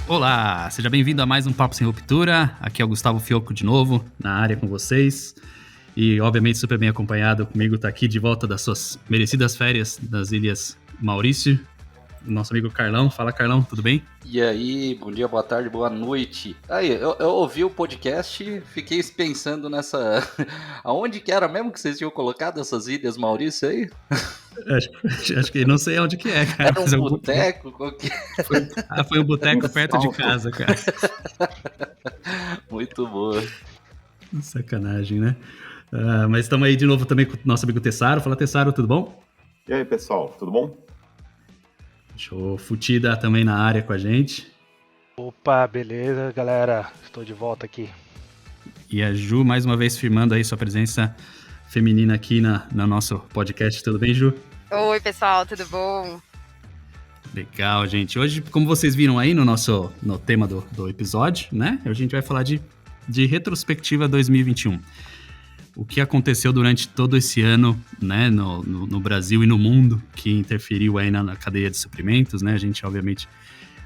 Olá, seja bem-vindo a mais um Papo Sem Ruptura. Aqui é o Gustavo Fioco de novo, na área com vocês. E, obviamente, super bem acompanhado comigo, tá aqui de volta das suas merecidas férias das Ilhas Maurício, nosso amigo Carlão. Fala, Carlão, tudo bem? E aí, bom dia, boa tarde, boa noite. Aí, eu ouvi o podcast e fiquei pensando nessa... Aonde que era mesmo que vocês tinham colocado essas Ilhas Maurício aí? Acho que não sei onde que é, cara. Era um Mas boteco? foi um boteco perto de casa, cara. Muito boa. Sacanagem, né? Mas estamos aí de novo também com o nosso amigo Tessaro. Fala, Tessaro, tudo bom? E aí, pessoal, tudo bom? Show. Futida também na área com a gente. Opa, beleza, galera? Estou de volta aqui. E a Ju, mais uma vez, firmando aí sua presença feminina aqui no nosso podcast. Tudo bem, Ju? Oi, pessoal, tudo bom? Legal, gente. Hoje, como vocês viram aí no tema do episódio, né? A gente vai falar de retrospectiva 2021. O que aconteceu durante todo esse ano, né, no Brasil e no mundo, que interferiu aí na cadeia de suprimentos, né? A gente, obviamente,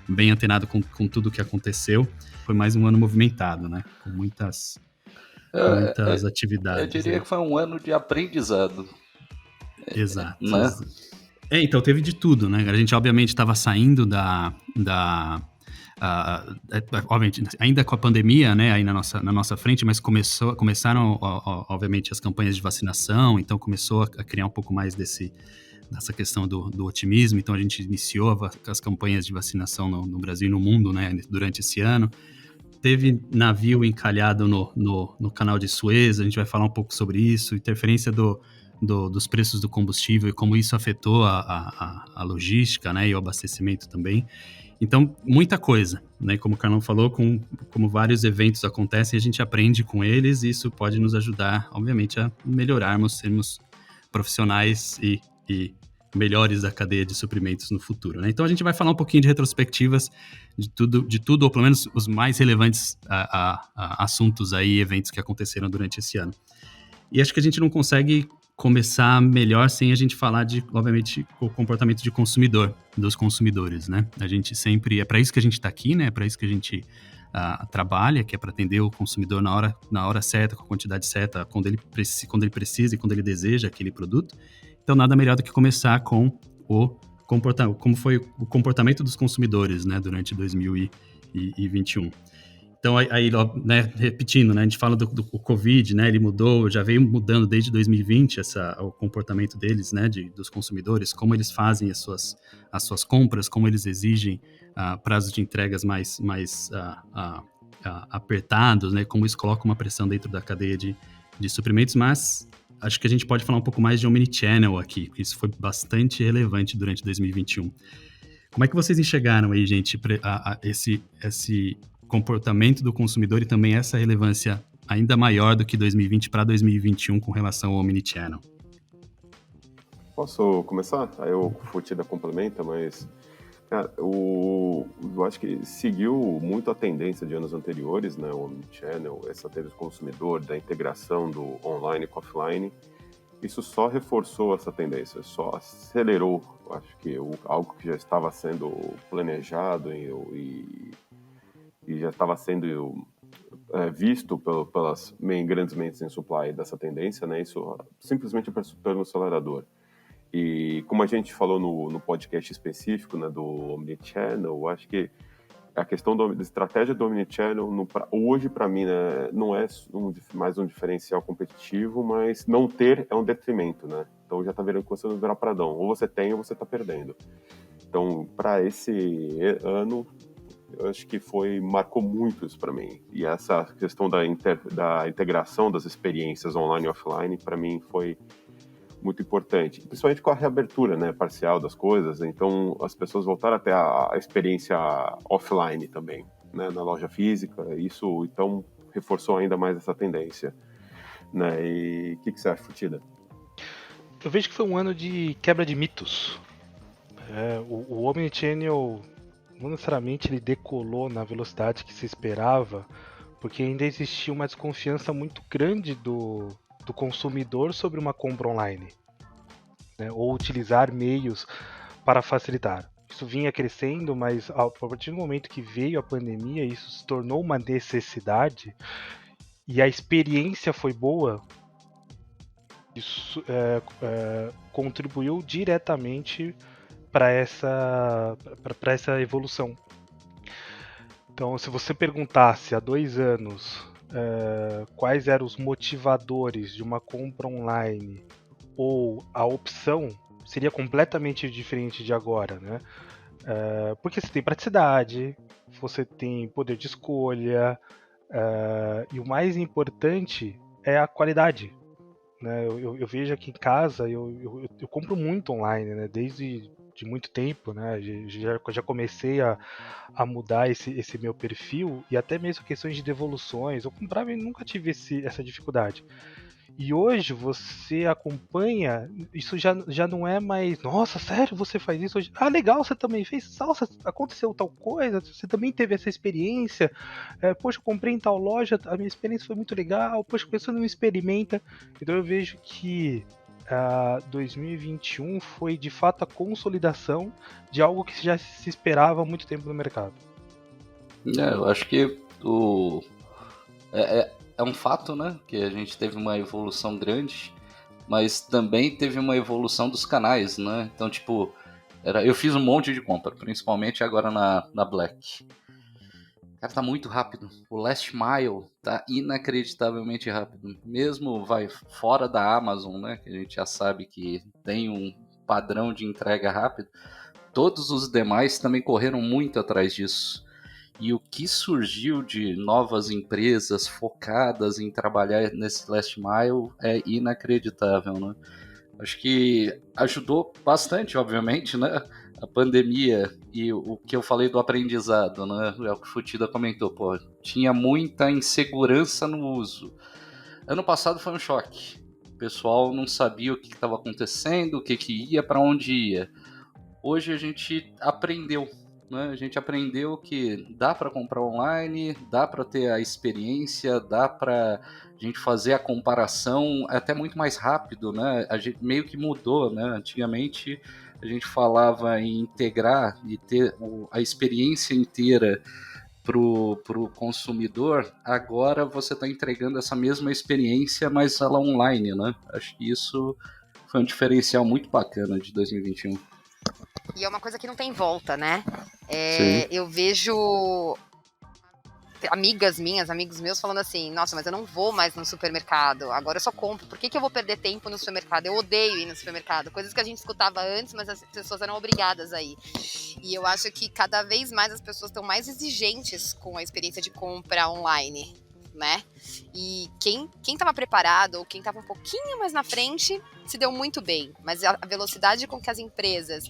bem antenado com tudo o que aconteceu. Foi mais um ano movimentado, né? Com muitas atividades. Eu diria que foi um ano de aprendizado. Exato. Né? Então teve de tudo, né? A gente obviamente estava saindo obviamente, ainda com a pandemia, né, aí na nossa frente, mas começaram, obviamente, as campanhas de vacinação, então começou a criar um pouco mais dessa questão do otimismo, então a gente iniciou as campanhas de vacinação no Brasil e no mundo, né, durante esse ano. Teve navio encalhado no canal de Suez, a gente vai falar um pouco sobre isso, interferência dos preços do combustível e como isso afetou a logística, né, e o abastecimento também. Então, muita coisa, né, como o Carlão falou, como vários eventos acontecem, a gente aprende com eles e isso pode nos ajudar, obviamente, a melhorarmos, sermos profissionais e melhores da cadeia de suprimentos no futuro, né? Então a gente vai falar um pouquinho de retrospectivas de tudo, ou pelo menos os mais relevantes assuntos aí, eventos que aconteceram durante esse ano. E acho que a gente não consegue começar melhor sem a gente falar de, obviamente, o comportamento de consumidor, dos consumidores, né? A gente sempre, é para isso que a gente está aqui, né? É para isso que a gente trabalha, que é para atender o consumidor na hora certa, com a quantidade certa, quando ele precisa e quando ele deseja aquele produto. Então, nada melhor do que começar com como foi o comportamento dos consumidores, né, durante 2021. Então, aí, né, repetindo, né, a gente fala do Covid, né, ele mudou, já veio mudando desde 2020 o comportamento deles, né, dos consumidores, como eles fazem as suas compras, como eles exigem prazos de entregas mais apertados, né, como isso coloca uma pressão dentro da cadeia de suprimentos, mas acho que a gente pode falar um pouco mais de omnichannel aqui, porque isso foi bastante relevante durante 2021. Como é que vocês enxergaram aí, gente, esse comportamento do consumidor e também essa relevância ainda maior do que 2020 para 2021 com relação ao omnichannel? Posso começar? Aí o Futida complementa, mas cara, eu acho que seguiu muito a tendência de anos anteriores, né? O omnichannel, essa teve do consumidor, da integração do online com offline. Isso só reforçou essa tendência, só acelerou, acho que algo que já estava sendo planejado e já estava sendo visto pelas grandes mentes em supply dessa tendência, né? Isso simplesmente apertou no acelerador. E como a gente falou no podcast específico, né, do Omnichannel, acho que a questão da estratégia do Omnichannel, hoje, para mim, né, não é mais um diferencial competitivo, mas não ter é um detrimento, né? Então já está virando que você não virar pradão. Ou você tem ou você está perdendo. Então, para esse ano, eu acho que marcou muito isso para mim. E essa questão da integração das experiências online e offline, para mim, foi muito importante, principalmente com a reabertura, né, parcial das coisas. Então as pessoas voltaram a ter a experiência offline também, né, na loja física. Isso então reforçou ainda mais essa tendência, né? E o que você acha, Futida? Eu vejo que foi um ano de quebra de mitos. O Omnichannel não necessariamente ele decolou na velocidade que se esperava, porque ainda existia uma desconfiança muito grande do consumidor sobre uma compra online, né, ou utilizar meios para facilitar. isso vinha crescendo, mas a partir do momento que veio a pandemia, isso se tornou uma necessidade e a experiência foi boa, isso contribuiu diretamente para essa evolução. Então, se você perguntasse há 2 anos quais eram os motivadores de uma compra online ou a opção, seria completamente diferente de agora, né? Porque você tem praticidade, você tem poder de escolha, e o mais importante é a qualidade. Né? Eu vejo aqui em casa, eu compro muito online, né? Desde de muito tempo, né? Já comecei a mudar esse meu perfil, e até mesmo questões de devoluções. Eu comprava e nunca tive essa dificuldade. E hoje você acompanha, isso já não é mais, nossa, sério, você faz isso hoje? Ah, legal, você também fez, nossa, aconteceu tal coisa, você também teve essa experiência, poxa, eu comprei em tal loja, a minha experiência foi muito legal, poxa, você não experimenta. Então eu vejo que 2021 foi de fato a consolidação de algo que já se esperava há muito tempo no mercado. Eu acho que é um fato, né, que a gente teve uma evolução grande, mas também teve uma evolução dos canais, né? Então, tipo, eu fiz um monte de compra, principalmente agora na Black. Cara, tá muito rápido. O last mile tá inacreditavelmente rápido. Mesmo fora da Amazon, né, que a gente já sabe que tem um padrão de entrega rápido, todos os demais também correram muito atrás disso. E o que surgiu de novas empresas focadas em trabalhar nesse last mile é inacreditável, né? Acho que ajudou bastante, obviamente, né? A pandemia e o que eu falei do aprendizado, né? É o que o Futida comentou, pô, tinha muita insegurança no uso. Ano passado foi um choque. O pessoal não sabia o que estava acontecendo, o que ia, para onde ia. Hoje a gente aprendeu. Né? A gente aprendeu que dá para comprar online, dá para ter a experiência, dá para a gente fazer a comparação até muito mais rápido, né? A gente meio que mudou, né? Antigamente a gente falava em integrar e ter a experiência inteira pro consumidor. Agora você está entregando essa mesma experiência, mas ela online, né? Acho que isso foi um diferencial muito bacana de 2021. E é uma coisa que não tem volta, né? Sim. Eu vejo amigas minhas, amigos meus falando assim, nossa, mas eu não vou mais no supermercado, agora eu só compro, por que eu vou perder tempo no supermercado? Eu odeio ir no supermercado, coisas que a gente escutava antes, mas as pessoas eram obrigadas a ir. E eu acho que cada vez mais as pessoas estão mais exigentes com a experiência de compra online, né? E quem estava preparado, ou quem estava um pouquinho mais na frente, se deu muito bem. Mas a velocidade com que as empresas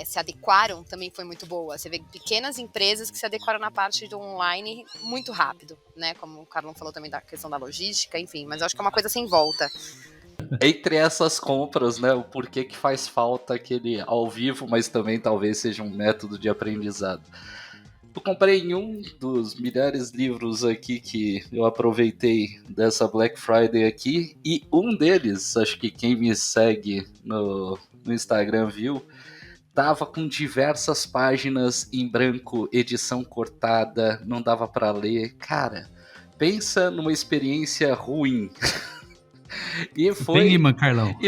se adequaram também foi muito boa. Você vê pequenas empresas que se adequaram na parte do online muito rápido, né? Como o Carlão falou também da questão da logística, enfim. Mas eu acho que é uma coisa sem volta. Entre essas compras, né, o porquê que faz falta aquele ao vivo, mas também talvez seja um método de aprendizado. Eu comprei em um dos milhares de livros aqui que eu aproveitei dessa Black Friday aqui, e um deles, acho que quem me segue no Instagram viu, tava com diversas páginas em branco, edição cortada, não dava para ler. Cara, pensa numa experiência ruim. E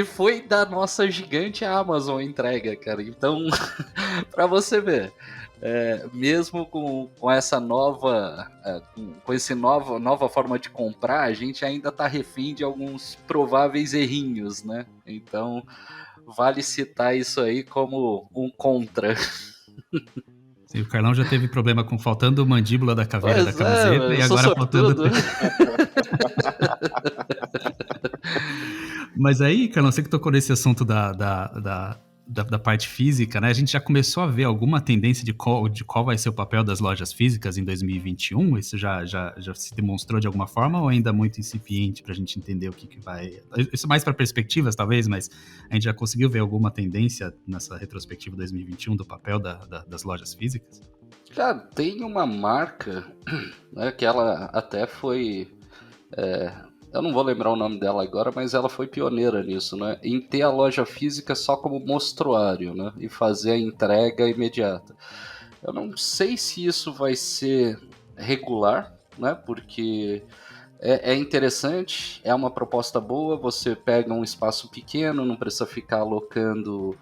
foi da nossa gigante Amazon entrega, cara. Então, para você ver, mesmo com essa nova nova forma de comprar, a gente ainda tá refém de alguns prováveis errinhos, né? Então, vale citar isso aí como um contra. Sim, o Carlão já teve problema com faltando mandíbula da caveira da camiseta e agora faltando... Mas aí, Carlão, você que tocou nesse assunto da parte física, né? A gente já começou a ver alguma tendência de qual vai ser o papel das lojas físicas em 2021? Isso já se demonstrou de alguma forma ou ainda muito incipiente para a gente entender o que vai... Isso mais para perspectivas, talvez, mas a gente já conseguiu ver alguma tendência nessa retrospectiva 2021 do papel das lojas físicas? Cara, tem uma marca, né, que ela até foi... eu não vou lembrar o nome dela agora, mas ela foi pioneira nisso, né? Em ter a loja física só como mostruário, né? E fazer a entrega imediata. Eu não sei se isso vai ser regular, né? Porque é interessante, é uma proposta boa, você pega um espaço pequeno, não precisa ficar alocando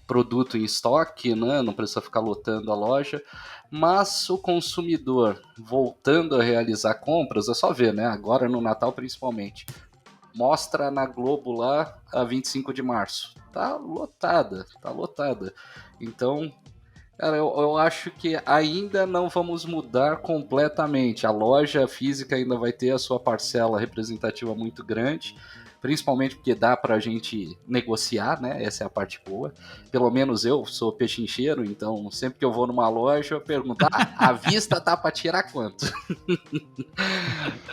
produto em estoque, né? Não precisa ficar lotando a loja, mas o consumidor voltando a realizar compras, é só ver, né? Agora no Natal principalmente, mostra na Globo lá a 25 de março, tá lotada. Então, cara, eu acho que ainda não vamos mudar completamente. A loja física ainda vai ter a sua parcela representativa muito grande, principalmente porque dá pra gente negociar, né? Essa é a parte boa. Pelo menos eu sou pechincheiro, então sempre que eu vou numa loja eu pergunto, a vista tá pra tirar quanto?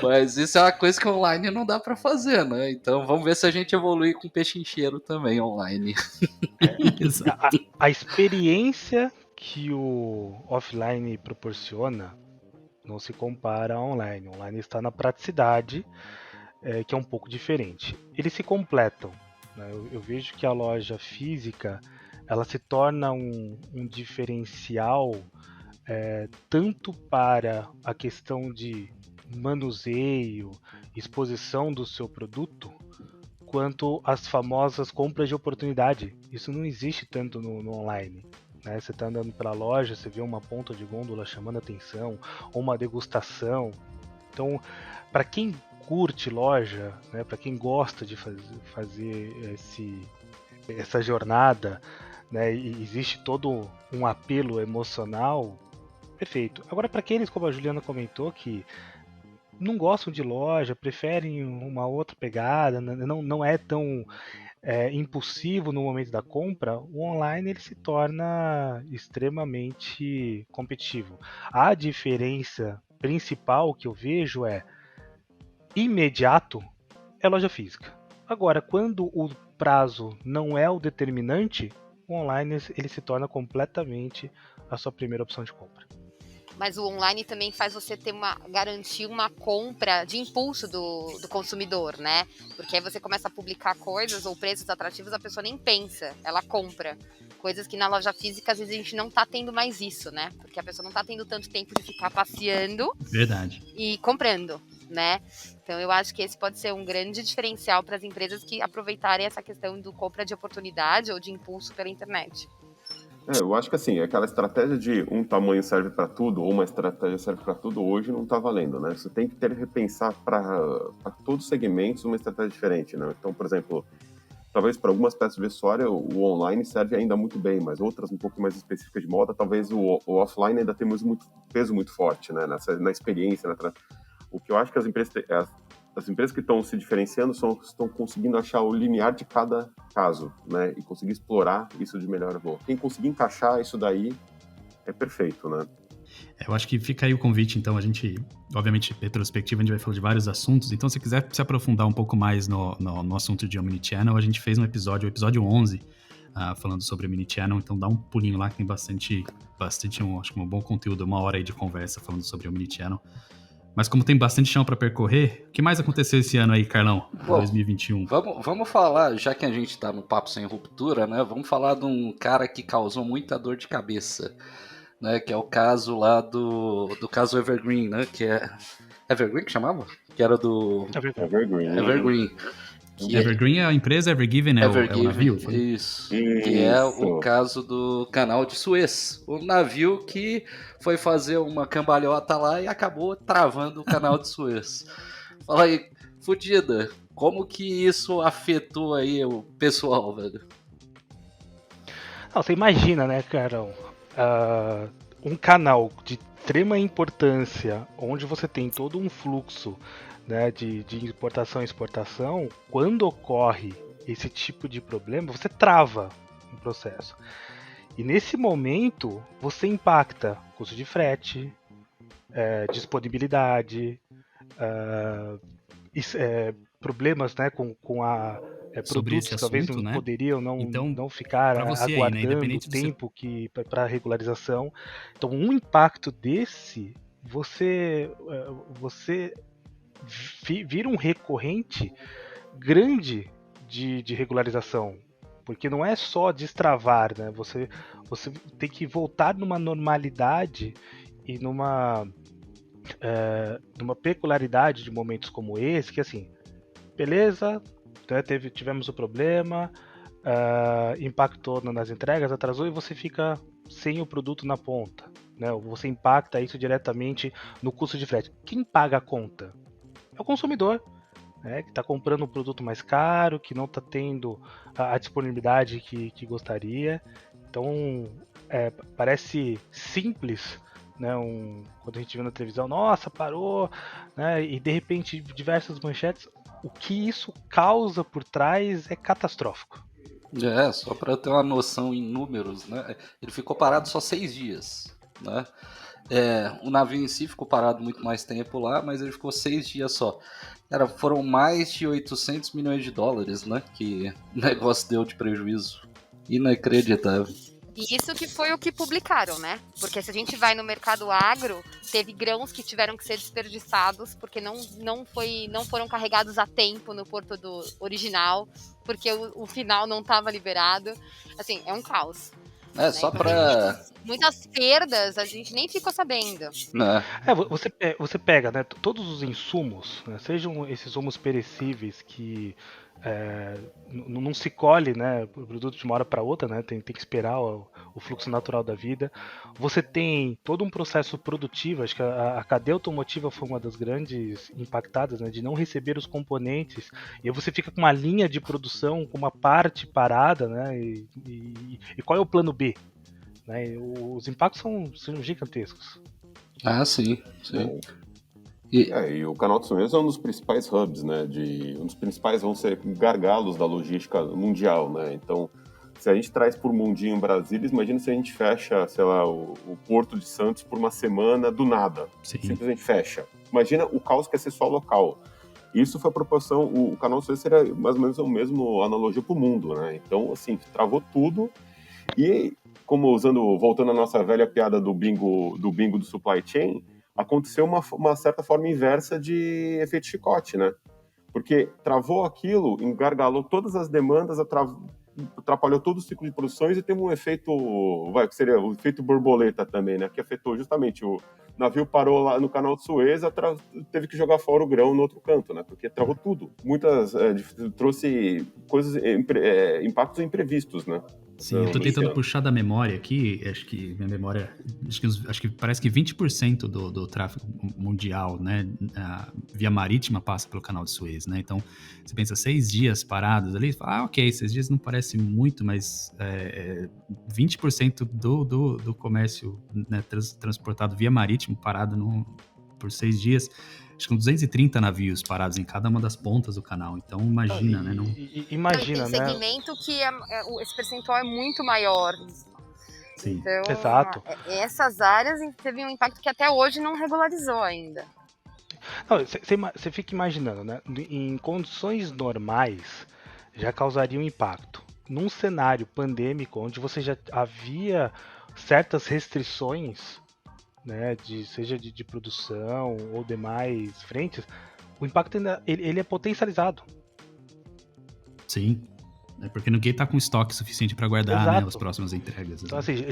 Mas isso é uma coisa que online não dá pra fazer, né? Então vamos ver se a gente evolui com pechincheiro também online. A experiência que o offline proporciona não se compara ao online. O online está na praticidade, que é um pouco diferente. Eles se completam, né? Eu vejo que a loja física ela se torna um diferencial tanto para a questão de manuseio, exposição do seu produto, quanto as famosas compras de oportunidade. Isso não existe tanto no online. Né? Você está andando pela loja, você vê uma ponta de gôndola chamando atenção, ou uma degustação. Então, para quem curte loja, né, para quem gosta de fazer essa jornada, né, e existe todo um apelo emocional, perfeito. Agora, para aqueles, como a Juliana comentou, que não gostam de loja, preferem uma outra pegada, não é tão impulsivo no momento da compra, o online ele se torna extremamente competitivo. A diferença principal que eu vejo é imediato é loja física. Agora, quando o prazo não é o determinante, o online ele se torna completamente a sua primeira opção de compra. Mas o online também faz você garantir uma compra de impulso do consumidor, né? Porque aí você começa a publicar coisas ou preços atrativos, a pessoa nem pensa, ela compra. Coisas que na loja física, às vezes, a gente não tá tendo mais isso, né? Porque a pessoa não tá tendo tanto tempo de ficar passeando. Verdade. E comprando, né? Então eu acho que esse pode ser um grande diferencial para as empresas que aproveitarem essa questão do compra de oportunidade ou de impulso pela internet. Eu acho que assim, aquela estratégia de um tamanho serve para tudo, ou uma estratégia serve para tudo, hoje não está valendo, né? Você tem que repensar para todos os segmentos uma estratégia diferente, né? Então, por exemplo, talvez para algumas peças de vestuário o online serve ainda muito bem, mas outras um pouco mais específicas de moda, talvez o offline ainda tem peso muito forte, né? Na experiência, o que eu acho que as empresas que estão se diferenciando estão conseguindo achar o limiar de cada caso, né? E conseguir explorar isso de melhor forma. Quem conseguir encaixar isso daí é perfeito, né? Eu acho que fica aí o convite, então, a gente, obviamente, retrospectiva, a gente vai falar de vários assuntos, então se quiser se aprofundar um pouco mais no assunto de Omnichannel, a gente fez um episódio, o episódio 11, falando sobre Omnichannel, então dá um pulinho lá que tem bastante acho que um bom conteúdo, 1 hora aí de conversa falando sobre Omnichannel. Mas como tem bastante chão para percorrer, o que mais aconteceu esse ano aí, Carlão, 2021? Vamos falar, já que a gente tá no Papo Sem Ruptura, né? Vamos falar de um cara que causou muita dor de cabeça, né? Que é o caso lá do caso Evergreen, né? Que é Evergreen que chamava? Que era do Evergreen. Evergreen é a empresa, Evergiven é o navio? Foi? Isso. Que é o caso do canal de Suez. O navio que foi fazer uma cambalhota lá e acabou travando o canal de Suez. Fala aí, fudida, como que isso afetou aí o pessoal, velho? Não, você imagina, né, Carol? Um canal de extrema importância, onde você tem todo um fluxo, né, de importação e exportação, quando ocorre esse tipo de problema, você trava o processo. E nesse momento, você impacta custo de frete, disponibilidade, problemas, né, com a produtos que talvez assunto, não né? poderiam então, não ficar aguardando o tempo para regularização. Então, um impacto desse, você vira um recorrente grande de regularização. Porque não é só destravar, né? Você tem que voltar numa normalidade e numa peculiaridade de momentos como esse, que assim, beleza, né, tivemos o problema, impactou nas entregas, atrasou e você fica sem o produto na ponta. Né? Você impacta isso diretamente no custo de frete. Quem paga a conta? É o consumidor, né, que está comprando um produto mais caro, que não está tendo a disponibilidade que gostaria. Então, parece simples, né, quando a gente vê na televisão, nossa, parou, né, e de repente diversas manchetes. O que isso causa por trás é catastrófico. Só para ter uma noção em números, né? Ele ficou parado só 6 dias, né? O navio em si ficou parado muito mais tempo lá, mas ele ficou 6 dias só. Cara, foram mais de 800 milhões de dólares, né? Que o negócio deu de prejuízo. Inacreditável. E isso que foi o que publicaram, né? Porque se a gente vai no mercado agro, teve grãos que tiveram que ser desperdiçados porque não foram carregados a tempo no porto do original, porque o final não estava liberado. Assim, é um caos. Só para... Muitas perdas a gente nem ficou sabendo. Você pega, né, todos os insumos, né, sejam esses insumos perecíveis que não se colhe, né, o produto de uma hora para outra, né, tem que esperar o fluxo natural da vida. Você tem todo um processo produtivo, acho que a cadeia automotiva foi uma das grandes impactadas, né, de não receber os componentes, e aí você fica com uma linha de produção, com uma parte parada, né, e qual é o plano B? Né, os impactos são gigantescos. Sim. E o Canal de Suez é um dos principais hubs, né? Um dos principais, vão ser gargalos da logística mundial, né? Então, se a gente traz por mundinho em Brasília, imagina se a gente fecha, sei lá, o Porto de Santos por uma semana do nada. Sim. Simplesmente fecha. Imagina o caos que ia ser só local. Isso foi a proporção, o Canal de Suez seria mais ou menos a mesma analogia para o mundo, né? Então, assim, travou tudo e, voltando à nossa velha piada do bingo do supply chain, aconteceu uma certa forma inversa de efeito chicote, né? Porque travou aquilo, engargalou todas as demandas, atrapalhou todo o ciclo de produções e teve um efeito, que seria o efeito borboleta também, né? Que afetou justamente o navio parou lá no Canal de Suez, teve que jogar fora o grão no outro canto, né? Porque travou tudo. Trouxe impactos imprevistos, né? Sim, eu tô tentando puxar da memória aqui, acho que minha memória, acho que parece que 20% do tráfego mundial, né, via marítima passa pelo Canal de Suez, né, então você pensa 6 dias parados ali, fala, ok, 6 dias não parece muito, mas 20% do comércio, né, transportado via marítimo parado por 6 dias, acho que são 230 navios parados em cada uma das pontas do canal. Então, imagina, né? Imagina, tem né? segmento que esse percentual é muito maior. Sim. Então, exato. Essas áreas teve um impacto que até hoje não regularizou ainda. Você fica imaginando, né? Em condições normais, já causaria um impacto. Num cenário pandêmico, onde você já havia certas restrições, né, seja de produção ou demais frentes, o impacto ainda ele é potencializado. Sim, porque ninguém está com estoque suficiente para guardar, né, as próximas entregas. Então, assim,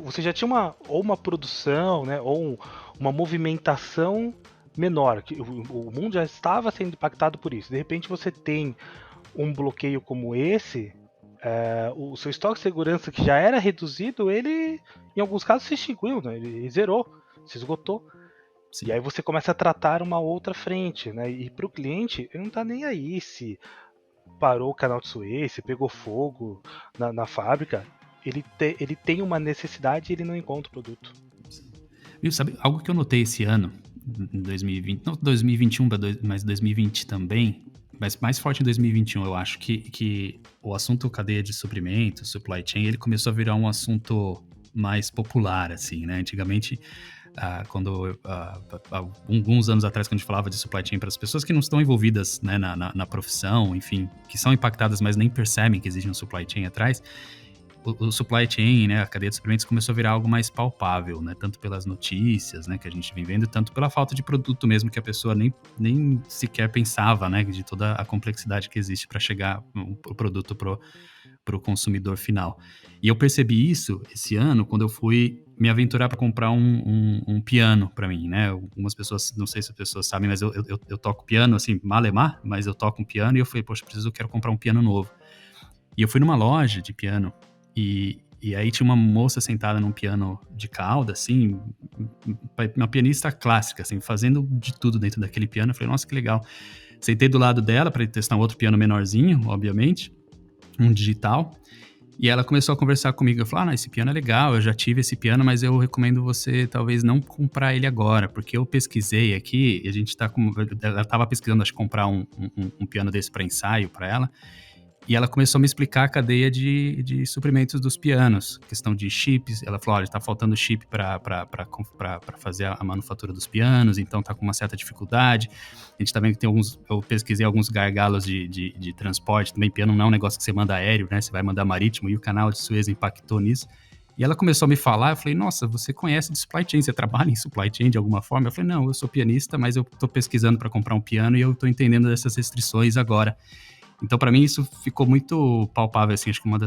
você já tinha uma produção, né, ou uma movimentação menor, que o mundo já estava sendo impactado por isso. De repente você tem um bloqueio como esse, o seu estoque de segurança que já era reduzido, ele em alguns casos se extinguiu, né, ele zerou. Se esgotou. Sim. E aí você começa a tratar uma outra frente, né? E para o cliente, ele não está nem aí se parou o Canal de Suez, se pegou fogo na fábrica. Ele tem uma necessidade e ele não encontra o produto. Viu, sabe, algo que eu notei esse ano, em 2020, não 2021, mas 2020 também, mas mais forte em 2021, eu acho que o assunto cadeia de suprimentos, supply chain, ele começou a virar um assunto mais popular, assim, né? Antigamente, alguns anos atrás, quando a gente falava de supply chain para as pessoas que não estão envolvidas, né, na profissão, enfim, que são impactadas, mas nem percebem que existe um supply chain atrás, o supply chain, né, a cadeia de suprimentos começou a virar algo mais palpável, né, tanto pelas notícias, né, que a gente vem vendo, tanto pela falta de produto mesmo, que a pessoa nem sequer pensava, né, de toda a complexidade que existe para chegar o produto pro consumidor final. E eu percebi isso esse ano quando eu fui me aventurar para comprar um piano para mim, né? Algumas pessoas, não sei se as pessoas sabem, mas eu toco piano, assim, malemar, mas eu toco um piano e eu falei, poxa, quero comprar um piano novo. E eu fui numa loja de piano e aí tinha uma moça sentada num piano de cauda, assim, uma pianista clássica, assim, fazendo de tudo dentro daquele piano. Eu falei, nossa, que legal. Sentei do lado dela para testar um outro piano menorzinho, obviamente, um digital. E ela começou a conversar comigo. Eu falei, esse piano é legal, eu já tive esse piano, mas eu recomendo você talvez não comprar ele agora, porque eu pesquisei aqui, e a gente tá com... Ela estava pesquisando, acho que comprar um piano desse para ensaio para ela. E ela começou a me explicar a cadeia de suprimentos dos pianos, questão de chips. Ela falou, olha, tá faltando chip para fazer a manufatura dos pianos, então tá com uma certa dificuldade. A gente tá vendo que tem eu pesquisei alguns gargalos de transporte, também piano não é um negócio que você manda aéreo, né, você vai mandar marítimo, e o canal de Suez impactou nisso. E ela começou a me falar, eu falei, nossa, você conhece de supply chain, você trabalha em supply chain de alguma forma? Eu falei, não, eu sou pianista, mas eu tô pesquisando para comprar um piano e eu tô entendendo dessas restrições agora. Então, para mim, isso ficou muito palpável, assim, acho que uma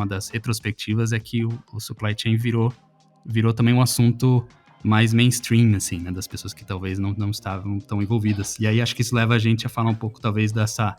das retrospectivas é que o supply chain virou também um assunto mais mainstream, assim, né, das pessoas que talvez não estavam tão envolvidas. E aí, acho que isso leva a gente a falar um pouco, talvez, dessa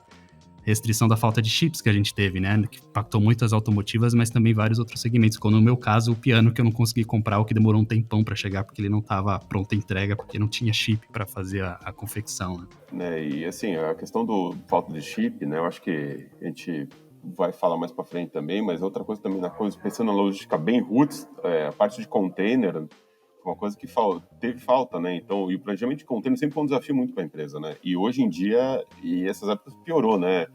restrição da falta de chips que a gente teve, né, que impactou muito as automotivas, mas também vários outros segmentos, como no meu caso, o piano que eu não consegui comprar, o que demorou um tempão para chegar, porque ele não estava pronta a entrega, porque não tinha chip para fazer a confecção, né? E assim, a questão do falta de chip, né, eu acho que a gente vai falar mais para frente também, mas outra coisa também, pensando na logística bem roots, a parte de container, uma coisa que teve falta, né? Então, e o planejamento de container sempre foi um desafio muito para a empresa, né? E hoje em dia, e essas épocas piorou, né?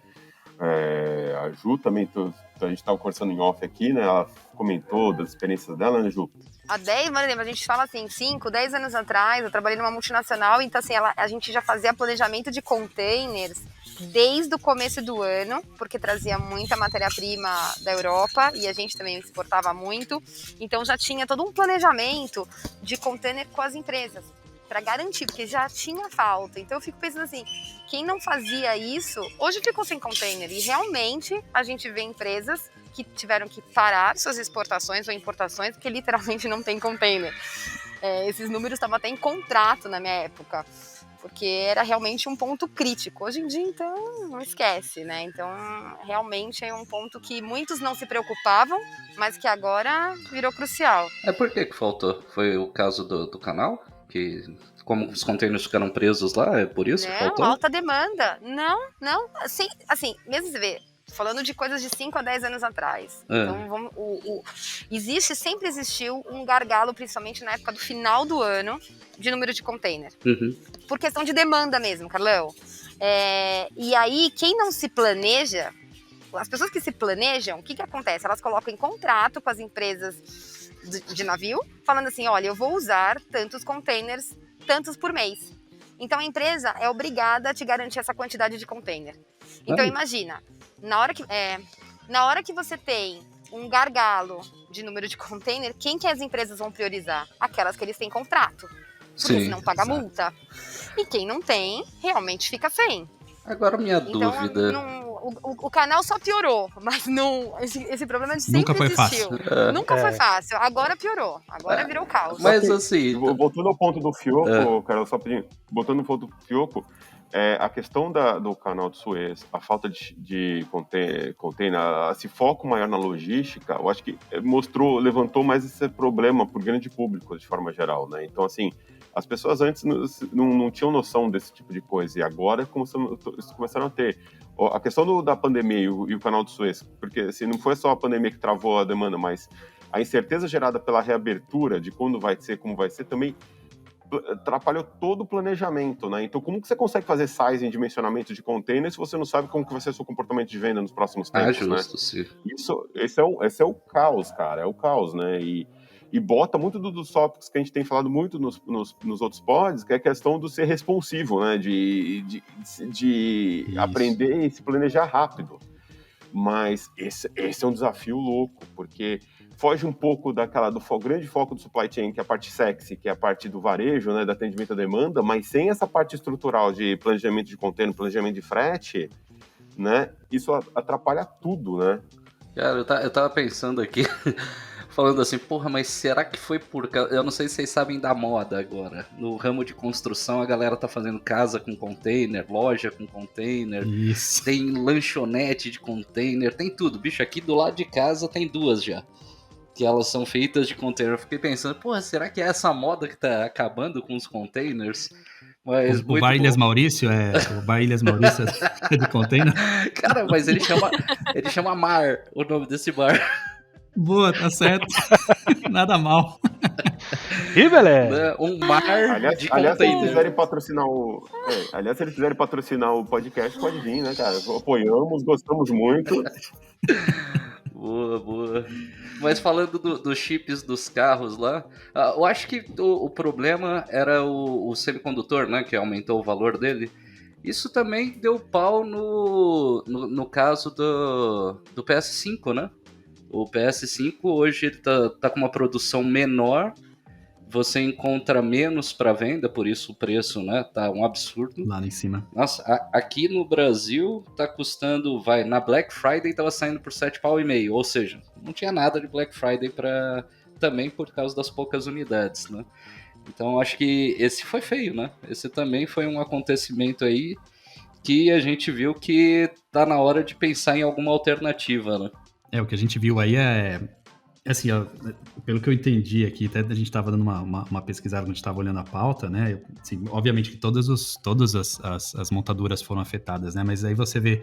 A Ju também, a gente estava conversando em off aqui, né? Ela comentou das experiências dela, né, Ju? Há 10, por exemplo, a gente fala assim, 5, 10 anos atrás, eu trabalhei numa multinacional, então assim, a gente já fazia planejamento de containers desde o começo do ano, porque trazia muita matéria-prima da Europa e a gente também exportava muito, então já tinha todo um planejamento de container com as empresas, para garantir, porque já tinha falta. Então eu fico pensando assim, quem não fazia isso, hoje ficou sem container, e realmente a gente vê empresas que tiveram que parar suas exportações ou importações, porque literalmente não tem container. Esses números estavam até em contrato na minha época, porque era realmente um ponto crítico. Hoje em dia, então, não esquece, né? Então, realmente é um ponto que muitos não se preocupavam, mas que agora virou crucial. Por que faltou? Foi o caso do canal? Que como os containers ficaram presos lá, é por isso que faltou? Não, alta demanda. Não. Assim, mesmo você vê, falando de coisas de 5 a 10 anos atrás. Então, sempre existiu um gargalo, principalmente na época do final do ano, de número de container. Uhum. Por questão de demanda mesmo, Carlão. E aí, quem não se planeja, as pessoas que se planejam, o que acontece? Elas colocam em contrato com as empresas de navio, falando assim, olha, eu vou usar tantos containers, tantos por mês. Então, a empresa é obrigada a te garantir essa quantidade de container. Então, imagina, na hora que você tem um gargalo de número de container, quem que as empresas vão priorizar? Aquelas que eles têm contrato. Porque senão paga multa. E quem não tem, realmente fica sem. Agora minha dúvida... O canal só piorou, mas esse problema de sempre Nunca foi existiu. fácil. Nunca foi fácil. Agora piorou. Agora virou caos. Mas assim... Voltando ao ponto do Fioco, Carol, só pedindo. Voltando ao ponto do Fioco, a questão do canal de Suez, a falta de container, esse foco maior na logística, eu acho que levantou mais esse problema para o grande público, de forma geral, né? Então, assim, as pessoas antes não tinham noção desse tipo de coisa, e agora começaram a ter. A questão da pandemia e o canal de Suez, porque assim, não foi só a pandemia que travou a demanda, mas a incerteza gerada pela reabertura de quando vai ser, como vai ser, também atrapalhou todo o planejamento, né? Então, como que você consegue fazer sizing, dimensionamento de container se você não sabe como que vai ser o seu comportamento de venda nos próximos tempos, justo, né? Sim. Esse é o caos, cara, é o caos, né? E bota muito dos tópicos que a gente tem falado muito nos outros pods, que é a questão do ser responsivo, né? De aprender e se planejar rápido. Mas esse é um desafio louco, porque foge um pouco do grande foco do supply chain, que é a parte sexy, que é a parte do varejo, né, do atendimento à demanda, mas sem essa parte estrutural de planejamento de container, planejamento de frete, né, isso atrapalha tudo, né? Cara, eu tava pensando aqui, falando assim, porra, mas será que foi por causa... Eu não sei se vocês sabem da moda agora. No ramo de construção, a galera tá fazendo casa com container, loja com container, Isso. tem lanchonete de container, tem tudo. Bicho, aqui do lado de casa tem 2 já, que elas são feitas de container. Eu fiquei pensando, porra, será que é essa moda que tá acabando com os containers? Mas O Bar Ilhas Maurício o Bar Ilhas Maurício é de container? Cara, mas ele chama Mar, o nome desse bar. Boa, tá certo. Nada mal. Ih, beleza. Né? Um mar de Aliás, se eles container. quiserem patrocinar se eles quiserem patrocinar o podcast, pode vir, né, cara? Apoiamos, gostamos muito. Boa, boa. Mas falando dos chips dos carros lá, eu acho que o problema era o semicondutor, né? Que aumentou o valor dele. Isso também deu pau no caso do PS5, né? O PS5 hoje ele tá com uma produção menor, você encontra menos para venda, por isso o preço, né, tá um absurdo. Lá em cima. Nossa, aqui no Brasil tá custando, na Black Friday tava saindo por R$7,5, ou seja, não tinha nada de Black Friday também por causa das poucas unidades, né? Então acho que esse foi feio, né? Esse também foi um acontecimento aí que a gente viu que tá na hora de pensar em alguma alternativa, né? O que a gente viu aí assim, ó, pelo que eu entendi aqui, até a gente estava dando uma pesquisada quando a gente estava olhando a pauta, né? Assim, obviamente que todas as montadoras foram afetadas, né? Mas aí você vê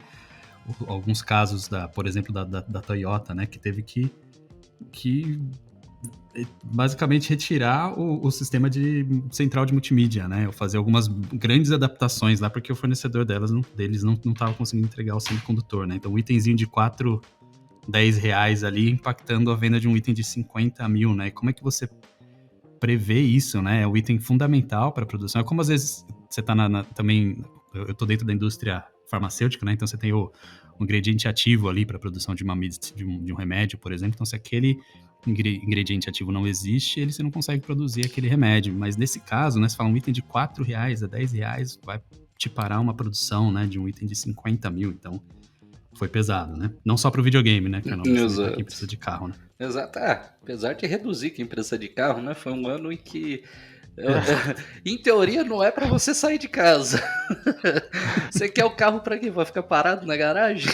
alguns casos, por exemplo, da Toyota, né? Que teve que basicamente retirar o sistema de central de multimídia, né? Ou fazer algumas grandes adaptações lá, porque o fornecedor deles não estava conseguindo entregar o semicondutor, né? Então, um itemzinho de 4, 10 reais ali impactando a venda de um item de 50 mil, né? Como é que você prevê isso, né? É um item fundamental para a produção. É como às vezes você está também... Eu estou dentro da indústria farmacêutica, né? Então você tem o ingrediente ativo ali para a produção de um remédio, por exemplo. Então se aquele ingrediente ativo não existe, você não consegue produzir aquele remédio. Mas nesse caso, né? Você fala um item de 4 reais a 10 reais, vai te parar uma produção, né? De um item de 50 mil. Então foi pesado, né? Não só para o videogame, né? Para quem precisa de carro, né? Exato. Apesar de reduzir quem precisa de carro, né? Foi um ano em que, em teoria, não é para você sair de casa. Você quer o carro para quê? Vai ficar parado na garagem?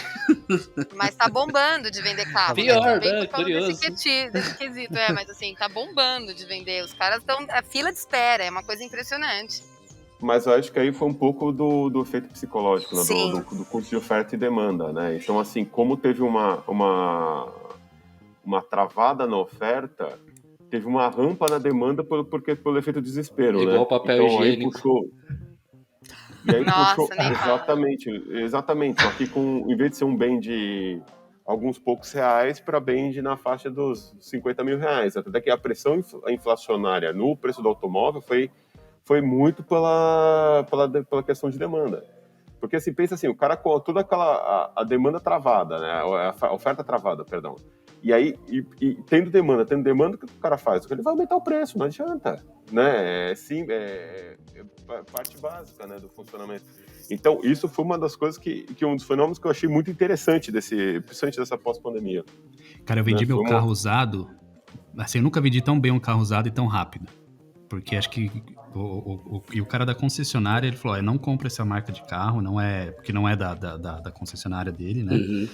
Mas tá bombando de vender carro. Pior, né? Curioso. Desse quesito, mas assim, tá bombando de vender. Os caras estão... A fila de espera, é uma coisa impressionante. Mas eu acho que aí foi um pouco do efeito psicológico, né? do curso de oferta e demanda, né? Então, assim, como teve uma travada na oferta, teve uma rampa na demanda pelo efeito desespero, igual né? papel então, higiênico. E aí Nossa, puxou... Exatamente. Só que em vez de ser um bem de alguns poucos reais, para bem de na faixa dos 50 mil reais. Até que a pressão inflacionária no preço do automóvel foi muito pela questão de demanda. Porque assim, pensa assim, o cara com toda a demanda travada, né? A oferta travada, perdão. E aí, tendo demanda, o que o cara faz? Ele vai aumentar o preço, não adianta, né? É parte básica, né, do funcionamento. Então, isso foi uma das coisas um dos fenômenos que eu achei muito interessante principalmente dessa pós-pandemia. Cara, eu vendi meu carro usado, assim, eu nunca vendi tão bem um carro usado e tão rápido. Porque acho que o cara da concessionária, ele falou, não compra essa marca de carro, porque não é da concessionária dele, né? Uhum.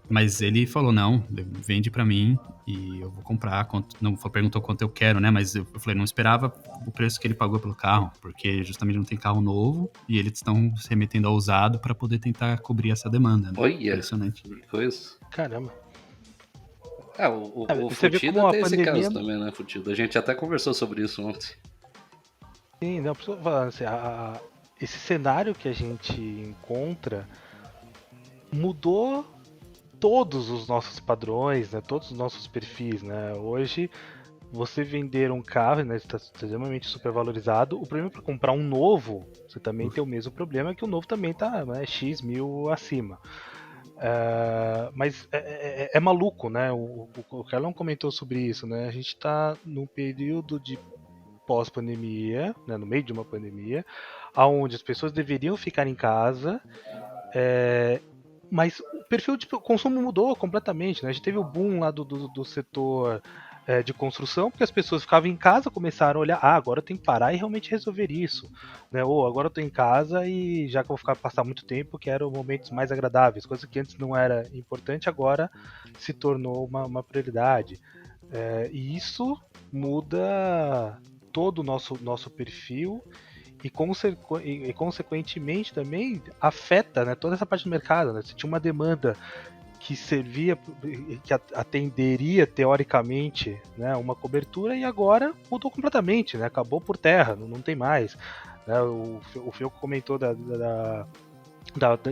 Mas ele falou, não, vende pra mim e eu vou comprar. Não perguntou quanto eu quero, né? Mas eu falei, não esperava o preço que ele pagou pelo carro, porque justamente não tem carro novo e eles estão se remetendo ao usado para poder tentar cobrir essa demanda. Né? Olha, impressionante. Que coisa. Caramba. O Futido tem esse caso também, né, Futido? A gente até conversou sobre isso ontem. Sim, não, preciso falar assim, esse cenário que a gente encontra mudou todos os nossos padrões, né, todos os nossos perfis, né? Hoje, você vender um carro, né, está extremamente supervalorizado. O problema é para comprar um novo, você também tem o mesmo problema, que o novo também está, né, X mil acima. Mas é maluco, né? O Carlão comentou sobre isso, né? A gente está num período de pós-pandemia, né? No meio de uma pandemia, onde as pessoas deveriam ficar em casa, mas o perfil de consumo mudou completamente, né? A gente teve o boom lá do setor de construção, porque as pessoas ficavam em casa, começaram a olhar, agora eu tenho que parar e realmente resolver isso, né? Ou agora eu estou em casa e já que eu vou passar muito tempo, quero momentos mais agradáveis, coisa que antes não era importante, agora se tornou uma prioridade. E isso muda todo o nosso perfil e, consequentemente também afeta, né, toda essa parte do mercado, né? Você tinha uma demanda que servia, que atenderia teoricamente, né, uma cobertura e agora mudou completamente, né? Acabou por terra, não tem mais, né? O Fioco comentou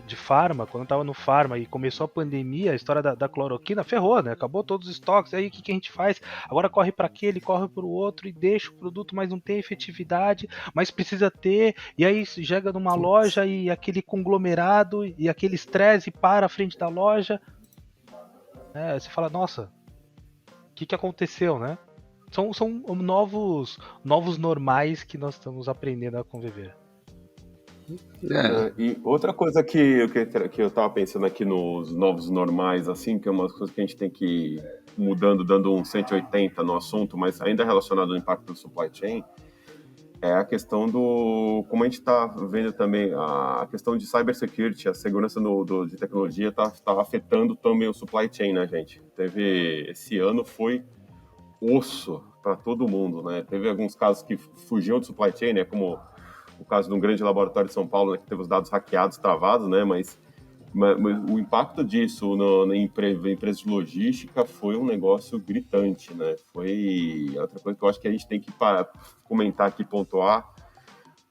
de Pharma, quando eu tava no Pharma e começou a pandemia, a história da cloroquina ferrou, né? Acabou todos os estoques, aí o que a gente faz? Agora corre para aquele, corre para o outro e deixa o produto, mas não tem efetividade, mas precisa ter, e aí chega numa loja e aquele conglomerado e aquele estresse para a frente da loja, você fala, nossa, o que aconteceu, né? São novos normais que nós estamos aprendendo a conviver. E outra coisa que eu tava pensando aqui nos novos normais, assim, que é uma coisa que a gente tem que ir mudando, dando um 180 no assunto, mas ainda relacionado ao impacto do supply chain, é a questão como a gente está vendo também, a questão de cybersecurity, a segurança de tecnologia está afetando também o supply chain, né, gente? Esse ano foi osso para todo mundo, né? Teve alguns casos que fugiam do supply chain, né, como o caso de um grande laboratório de São Paulo, né, que teve os dados hackeados, travados, né, mas o impacto disso na empresa de logística foi um negócio gritante, né? Foi outra coisa que eu acho que a gente tem que comentar aqui, pontuar,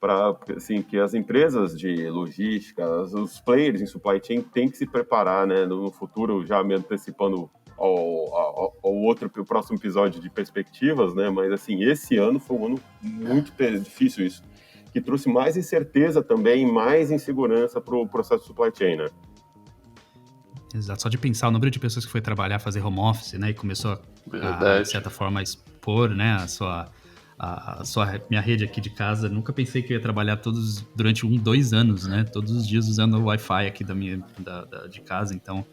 para assim, que as empresas de logística, os players em supply chain têm que se preparar, né, no futuro, já me antecipando ao próximo episódio de perspectivas, né? Mas assim, esse ano foi um ano muito difícil isso, que trouxe mais incerteza também, mais insegurança para o processo de supply chain, né? Exato, só de pensar o número de pessoas que foi trabalhar, fazer home office, né, e começou a de certa forma, expor, né, minha rede aqui de casa. Nunca pensei que eu ia trabalhar durante 2 anos, né, todos os dias usando o Wi-Fi aqui de casa. Então,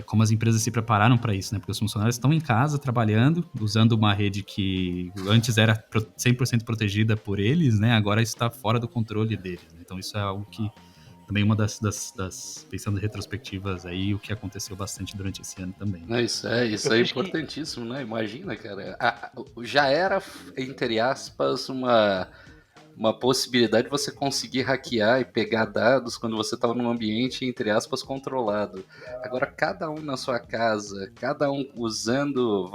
como as empresas se prepararam para isso, né, porque os funcionários estão em casa trabalhando, usando uma rede que antes era 100% protegida por eles, né, agora está fora do controle deles. Então, isso é algo que também uma das pensando em retrospectivas aí, o que aconteceu bastante durante esse ano também. Isso é importantíssimo, né? Imagina, cara. Já era, entre aspas, uma possibilidade de você conseguir hackear e pegar dados quando você estava num ambiente, entre aspas, controlado. Agora, cada um na sua casa, cada um usando,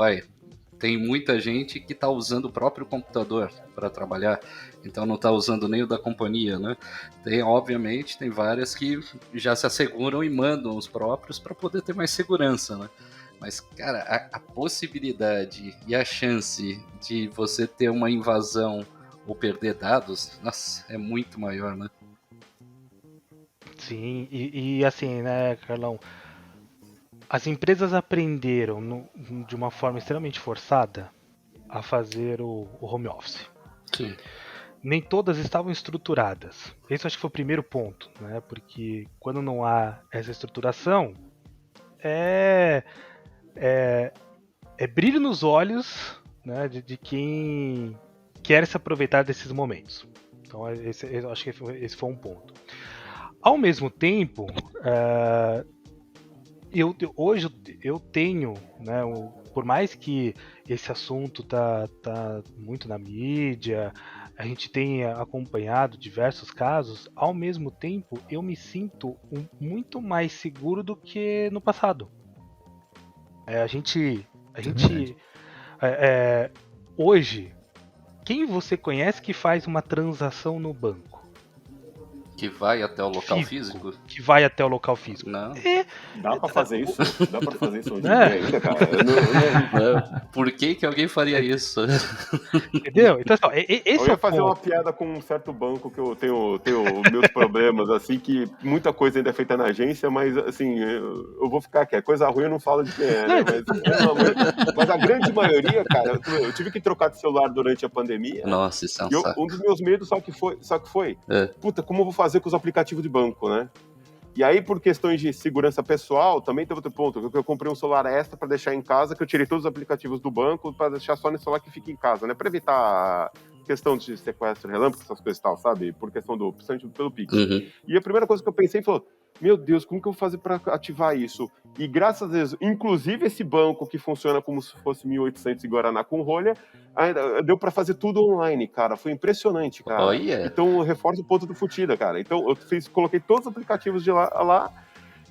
tem muita gente que está usando o próprio computador para trabalhar, então não está usando nem o da companhia, né? Obviamente, tem várias que já se asseguram e mandam os próprios para poder ter mais segurança, né? Mas, cara, a possibilidade e a chance de você ter uma invasão ou perder dados, nossa, é muito maior, né? Sim, e assim, né, Carlão, as empresas aprenderam de uma forma extremamente forçada a fazer o home office. Sim. Nem todas estavam estruturadas. Esse acho que foi o primeiro ponto, né? Porque quando não há essa estruturação, é brilho nos olhos, né, de quem quer se aproveitar desses momentos. Então, eu acho que esse foi um ponto. Ao mesmo tempo, hoje eu tenho, né, por mais que esse assunto tá muito na mídia, a gente tem acompanhado diversos casos, ao mesmo tempo eu me sinto muito mais seguro do que no passado. Hoje, quem você conhece que faz uma transação no banco? Que vai até o local físico? Que vai até o local físico. Não. Dá pra fazer isso? Dá pra fazer isso hoje em É. dia ainda, cara? Eu não- Por que alguém faria isso? Entendeu? Então, assim, esse Eu é ia o fazer uma ponto. piada com um certo banco que eu tenho meus problemas, assim, que muita coisa ainda é feita na agência, mas, assim, eu vou ficar aqui. Coisa ruim eu não falo de quem é, né? Mas a grande maioria, cara, eu tive que trocar de celular durante a pandemia. Nossa, isso é um E saco. um dos meus medos, só que foi, É. puta, como eu vou fazer com os aplicativos de banco, né? E aí, por questões de segurança pessoal, também teve outro ponto. Eu comprei um celular extra para deixar em casa, que eu tirei todos os aplicativos do banco para deixar só nesse celular que fica em casa, né? Para evitar questão de sequestro relâmpago, essas coisas e tal, sabe? Por questão principalmente pelo Pix. Uhum. E a primeira coisa que eu pensei foi, meu Deus, como que eu vou fazer para ativar isso? E graças a Deus, inclusive esse banco que funciona como se fosse 1800 em Guaraná com rolha, ainda deu para fazer tudo online, cara. Foi impressionante, cara. Olha. Então eu reforço o ponto do Futida, cara. Então eu coloquei todos os aplicativos de lá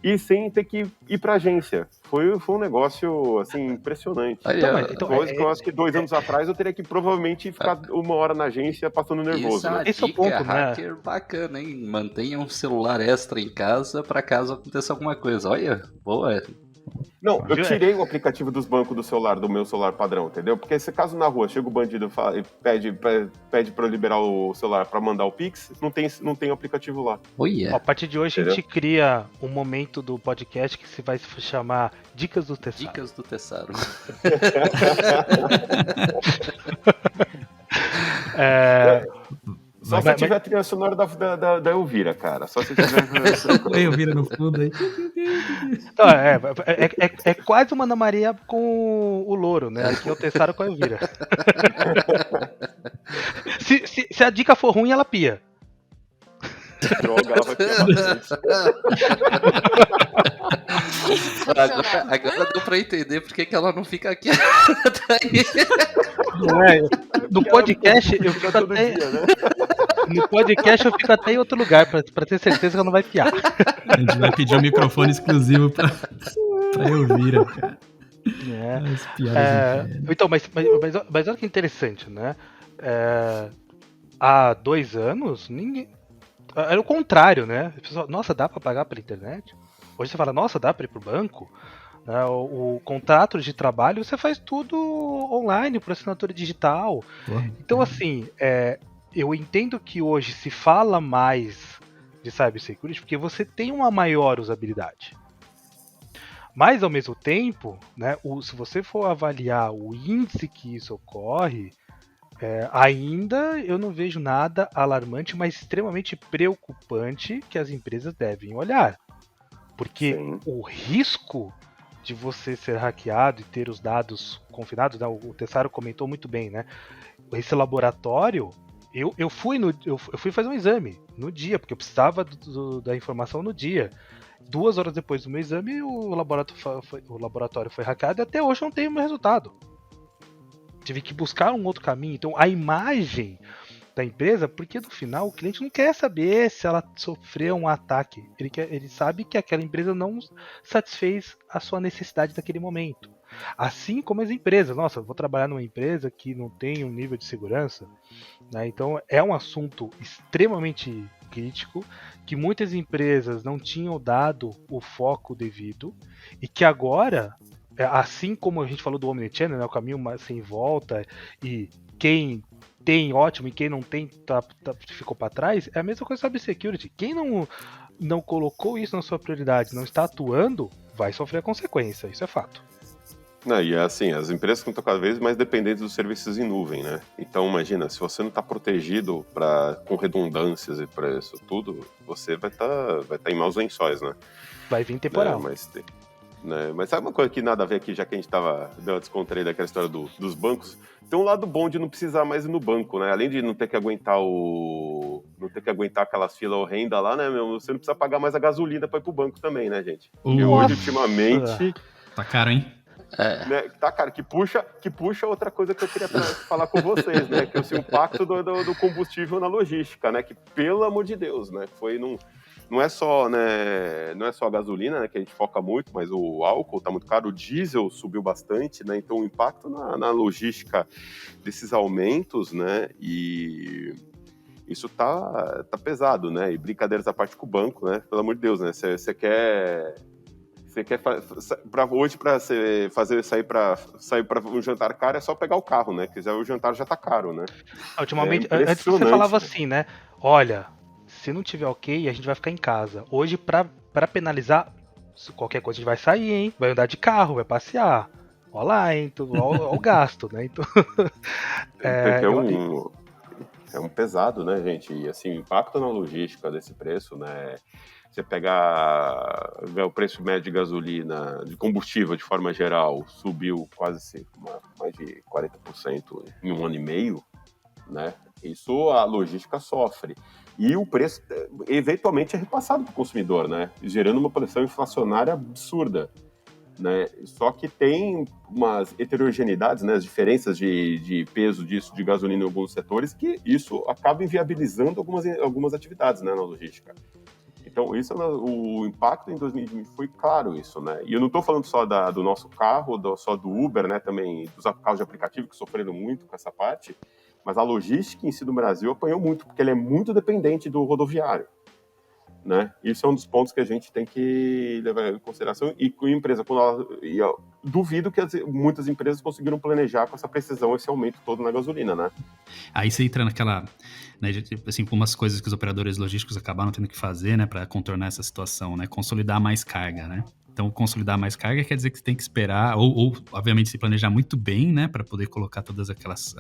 e sem ter que ir pra agência. Foi um negócio, assim, impressionante. Aí, Coisa que eu acho que 2 anos atrás eu teria que provavelmente ficar 1 hora na agência passando nervoso. Isso é uma Né? Esse é o dica ponto, né? hacker bacana, hein? Mantenha um celular extra em casa pra caso aconteça alguma coisa. Olha, boa. Não, eu tirei o aplicativo dos bancos do meu celular padrão, entendeu? Porque se caso na rua chega o bandido e pede pra eu liberar o celular pra mandar o Pix, não tem o aplicativo lá. Olha. Ó, a partir de hoje Entendeu? a gente cria um momento do podcast que se vai se chamar Dicas do Tessaro. Dicas do Tessaro. Só se tiver a trilha sonora da Elvira, cara. Só se tiver. Eu vira no fundo aí. Então, é quase uma Ana Maria com o louro, né? Aqui é o Tessaro com a Elvira. se a dica for ruim, ela pia. Droga, ela vai ficar bastante. Agora deu pra entender por que ela não fica aqui. No podcast eu fico todo até. dia, né? No podcast eu fico até em outro lugar, pra ter certeza que ela não vai piar. A gente vai pedir um microfone exclusivo pra Elvira, cara. As piadas do inferno. Então, mas olha que interessante, né? Há 2 anos, ninguém. Era o contrário, né? O pessoal, nossa, dá pra pagar pela internet? Hoje você fala, nossa, dá pra ir pro banco? O contrato de trabalho, você faz tudo online, por assinatura digital. Então, assim, eu entendo que hoje se fala mais de cybersecurity porque você tem uma maior usabilidade. Mas, ao mesmo tempo, né, se você for avaliar o índice que isso ocorre, ainda eu não vejo nada alarmante, mas extremamente preocupante que as empresas devem olhar. Porque o risco de você ser hackeado e ter os dados confinados, né, o Tessaro comentou muito bem, né? Esse laboratório, eu fui fazer um exame no dia, porque eu precisava da informação no dia. 2 horas depois do meu exame, o laboratório foi hackeado e até hoje eu não tenho o meu resultado. Tive que buscar um outro caminho. Então, a imagem da empresa, porque no final o cliente não quer saber se ela sofreu um ataque. Ele sabe que aquela empresa não satisfez a sua necessidade naquele momento. Assim como as empresas. Nossa, eu vou trabalhar numa empresa que não tem um nível de segurança. Né? Então, é um assunto extremamente crítico, que muitas empresas não tinham dado o foco devido, e que agora, assim como a gente falou do Omnichannel, né, o caminho sem volta, e quem tem, ótimo, e quem não tem ficou para trás, é a mesma coisa sobre security. Quem não colocou isso na sua prioridade, não está atuando, vai sofrer a consequência, isso é fato. Não, e assim, as empresas estão cada vez mais dependentes dos serviços em nuvem, né? Então, imagina, se você não está protegido com redundâncias e para isso tudo, você vai tá em maus lençóis, né? Vai vir temporal. Mas sabe uma coisa que nada a ver aqui, já que a gente deu uma descontraída daquela história dos bancos? Tem um lado bom de não precisar mais ir no banco, né? Além de não ter que aguentar aquelas filas horrendas lá, né, meu? Você não precisa pagar mais a gasolina para ir pro banco também, né, gente? Porque hoje, ultimamente... Tá caro, hein? Né, tá, cara, que puxa outra coisa que eu queria falar com vocês, né? Que é o impacto do combustível na logística, né? Que, pelo amor de Deus, né? Não é só a gasolina, né, que a gente foca muito, mas o álcool tá muito caro, o diesel subiu bastante, né? Então o impacto na logística desses aumentos, né? E isso tá pesado, né? E brincadeiras à parte com o banco, né? Pelo amor de Deus, né? Você quer hoje para sair para um jantar caro é só pegar o carro, né? Que o jantar já tá caro, né? Ultimamente, antes você falava assim, né? Olha, se não tiver ok, a gente vai ficar em casa. Hoje, pra penalizar, qualquer coisa a gente vai sair, hein? Vai andar de carro, vai passear. Olha lá, hein? Olha o gasto, né? Então, é um pesado, né, gente? E assim, o impacto na logística desse preço, né? Você pegar o preço médio de gasolina, de combustível de forma geral, subiu quase mais de 40% em um ano e meio, né? Isso a logística sofre. E o preço, eventualmente, é repassado para o consumidor, né? Gerando uma pressão inflacionária absurda, né? Só que tem umas heterogeneidades, né? As diferenças de peso disso, de gasolina em alguns setores, que isso acaba inviabilizando algumas atividades, né, na logística. Então, o impacto em 2020 foi claro isso, né? E eu não estou falando só do nosso carro, só do Uber, né? Também dos carros de aplicativo que sofreram muito com essa parte, mas a logística em si do Brasil apanhou muito, porque ele é muito dependente do rodoviário, né? Isso é um dos pontos que a gente tem que levar em consideração. E com a empresa, eu duvido que muitas empresas conseguiram planejar com essa precisão esse aumento todo na gasolina, né? Aí você entra naquela, né, assim, umas coisas que os operadores logísticos acabaram tendo que fazer, né, para contornar essa situação, né, consolidar mais carga, né? Então, consolidar mais carga quer dizer que você tem que esperar, ou obviamente, se planejar muito bem, né, para poder colocar todas aquelas,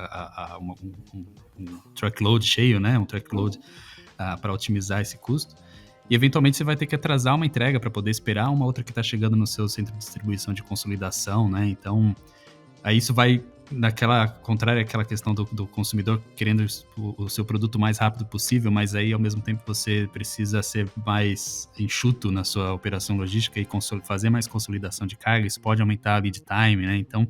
um truckload cheio, né, um truckload para otimizar esse custo. E, eventualmente, você vai ter que atrasar uma entrega para poder esperar uma outra que está chegando no seu centro de distribuição de consolidação, né? Então, aí isso vai contrária àquela questão do consumidor querendo o seu produto o mais rápido possível, mas aí, ao mesmo tempo, você precisa ser mais enxuto na sua operação logística e fazer mais consolidação de carga. Isso pode aumentar a lead time, né? Então,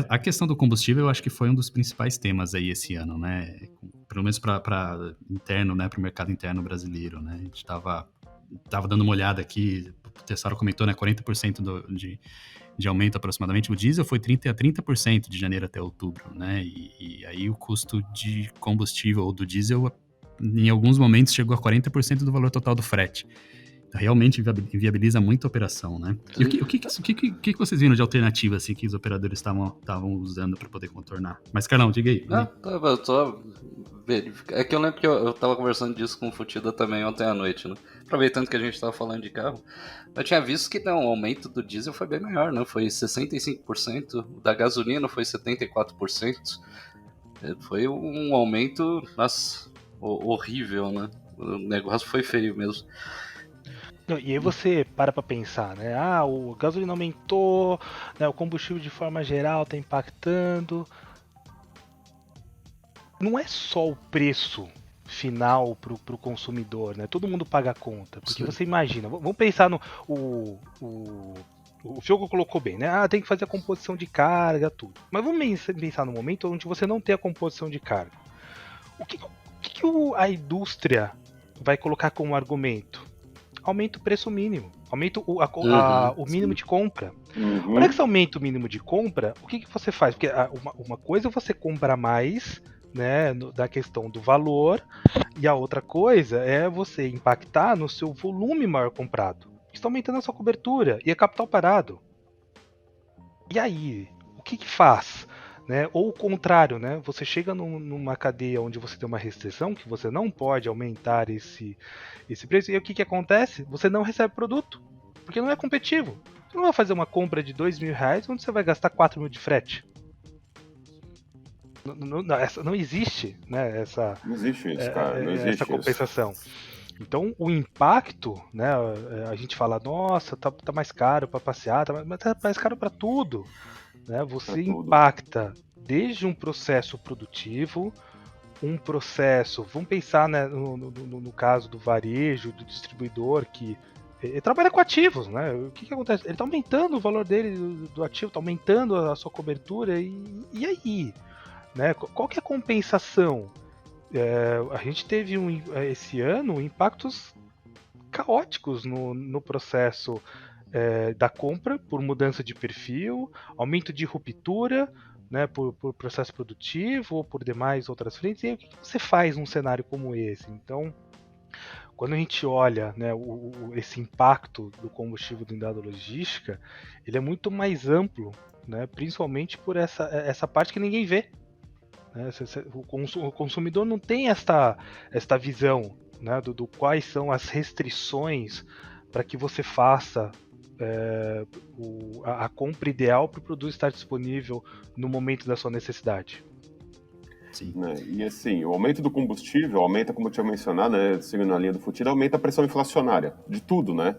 a questão do combustível, eu acho que foi um dos principais temas aí esse ano, né? Pelo menos para interno, né? Para o mercado interno brasileiro, né? A gente estava dando uma olhada aqui, o Tessaro comentou, né? 40% de aumento aproximadamente. O diesel foi 30% de janeiro até outubro, né? E aí o custo de combustível ou do diesel, em alguns momentos, chegou a 40% do valor total do frete. Realmente inviabiliza muito a operação, né? E o que vocês viram de alternativa assim, que os operadores estavam usando para poder contornar? Mas, Carlão, diga aí. Eu só verificar. É que eu lembro que eu tava conversando disso com o Futida também ontem à noite, né? Aproveitando que a gente tava falando de carro. Eu tinha visto que não, o aumento do diesel foi bem maior, né? Foi 65%, da gasolina foi 74%. Foi um aumento, nossa, horrível, né? O negócio foi feio mesmo. Não, e aí você para pensar, né? O gasolina aumentou, né? O combustível de forma geral está impactando. Não é só o preço final pro consumidor, né? Todo mundo paga a conta. Porque Sim. Você imagina, vamos pensar no... O Fiogo colocou bem, né? Tem que fazer a composição de carga, tudo. Mas vamos pensar no momento onde você não tem a composição de carga. O que a indústria vai colocar como argumento? Aumenta o preço mínimo, aumenta o mínimo de compra. Para que você aumenta o mínimo de compra, o que você faz? Porque uma coisa é você comprar mais, né, da questão do valor, e a outra coisa é você impactar no seu volume maior comprado. Está aumentando a sua cobertura e é capital parado. E aí, o que faz? Né? Ou o contrário, né? Você chega numa cadeia onde você tem uma restrição, que você não pode aumentar esse preço, e o que acontece? Você não recebe produto, porque não é competitivo. Você não vai fazer uma compra de R$2.000 onde você vai gastar 4 mil de frete. Não existe, né? Não existe isso, cara. Não existe essa compensação. Isso. Então, o impacto, né? A gente fala, nossa, tá mais caro para passear, mas tá mais caro para tudo. Né? Você impacta desde um processo produtivo, um processo, vamos pensar, né, no caso do varejo, do distribuidor, que ele trabalha com ativos, né? O que acontece? Ele está aumentando o valor dele do ativo, está aumentando a sua cobertura, e aí? Né? Qual que é a compensação? A gente teve esse ano impactos caóticos no processo da compra por mudança de perfil, aumento de ruptura, né, por processo produtivo ou por demais outras frentes, e aí, o que você faz num cenário como esse? Então, quando a gente olha, né, esse impacto do combustível dentro da logística, ele é muito mais amplo, né, principalmente por essa parte que ninguém vê. Né, o consumidor não tem esta visão, né, do quais são as restrições para que você faça a compra ideal para o produto estar disponível no momento da sua necessidade. Sim. Né? E assim, o aumento do combustível aumenta, como eu tinha mencionado, né, seguindo a linha do Futira, aumenta a pressão inflacionária de tudo, né?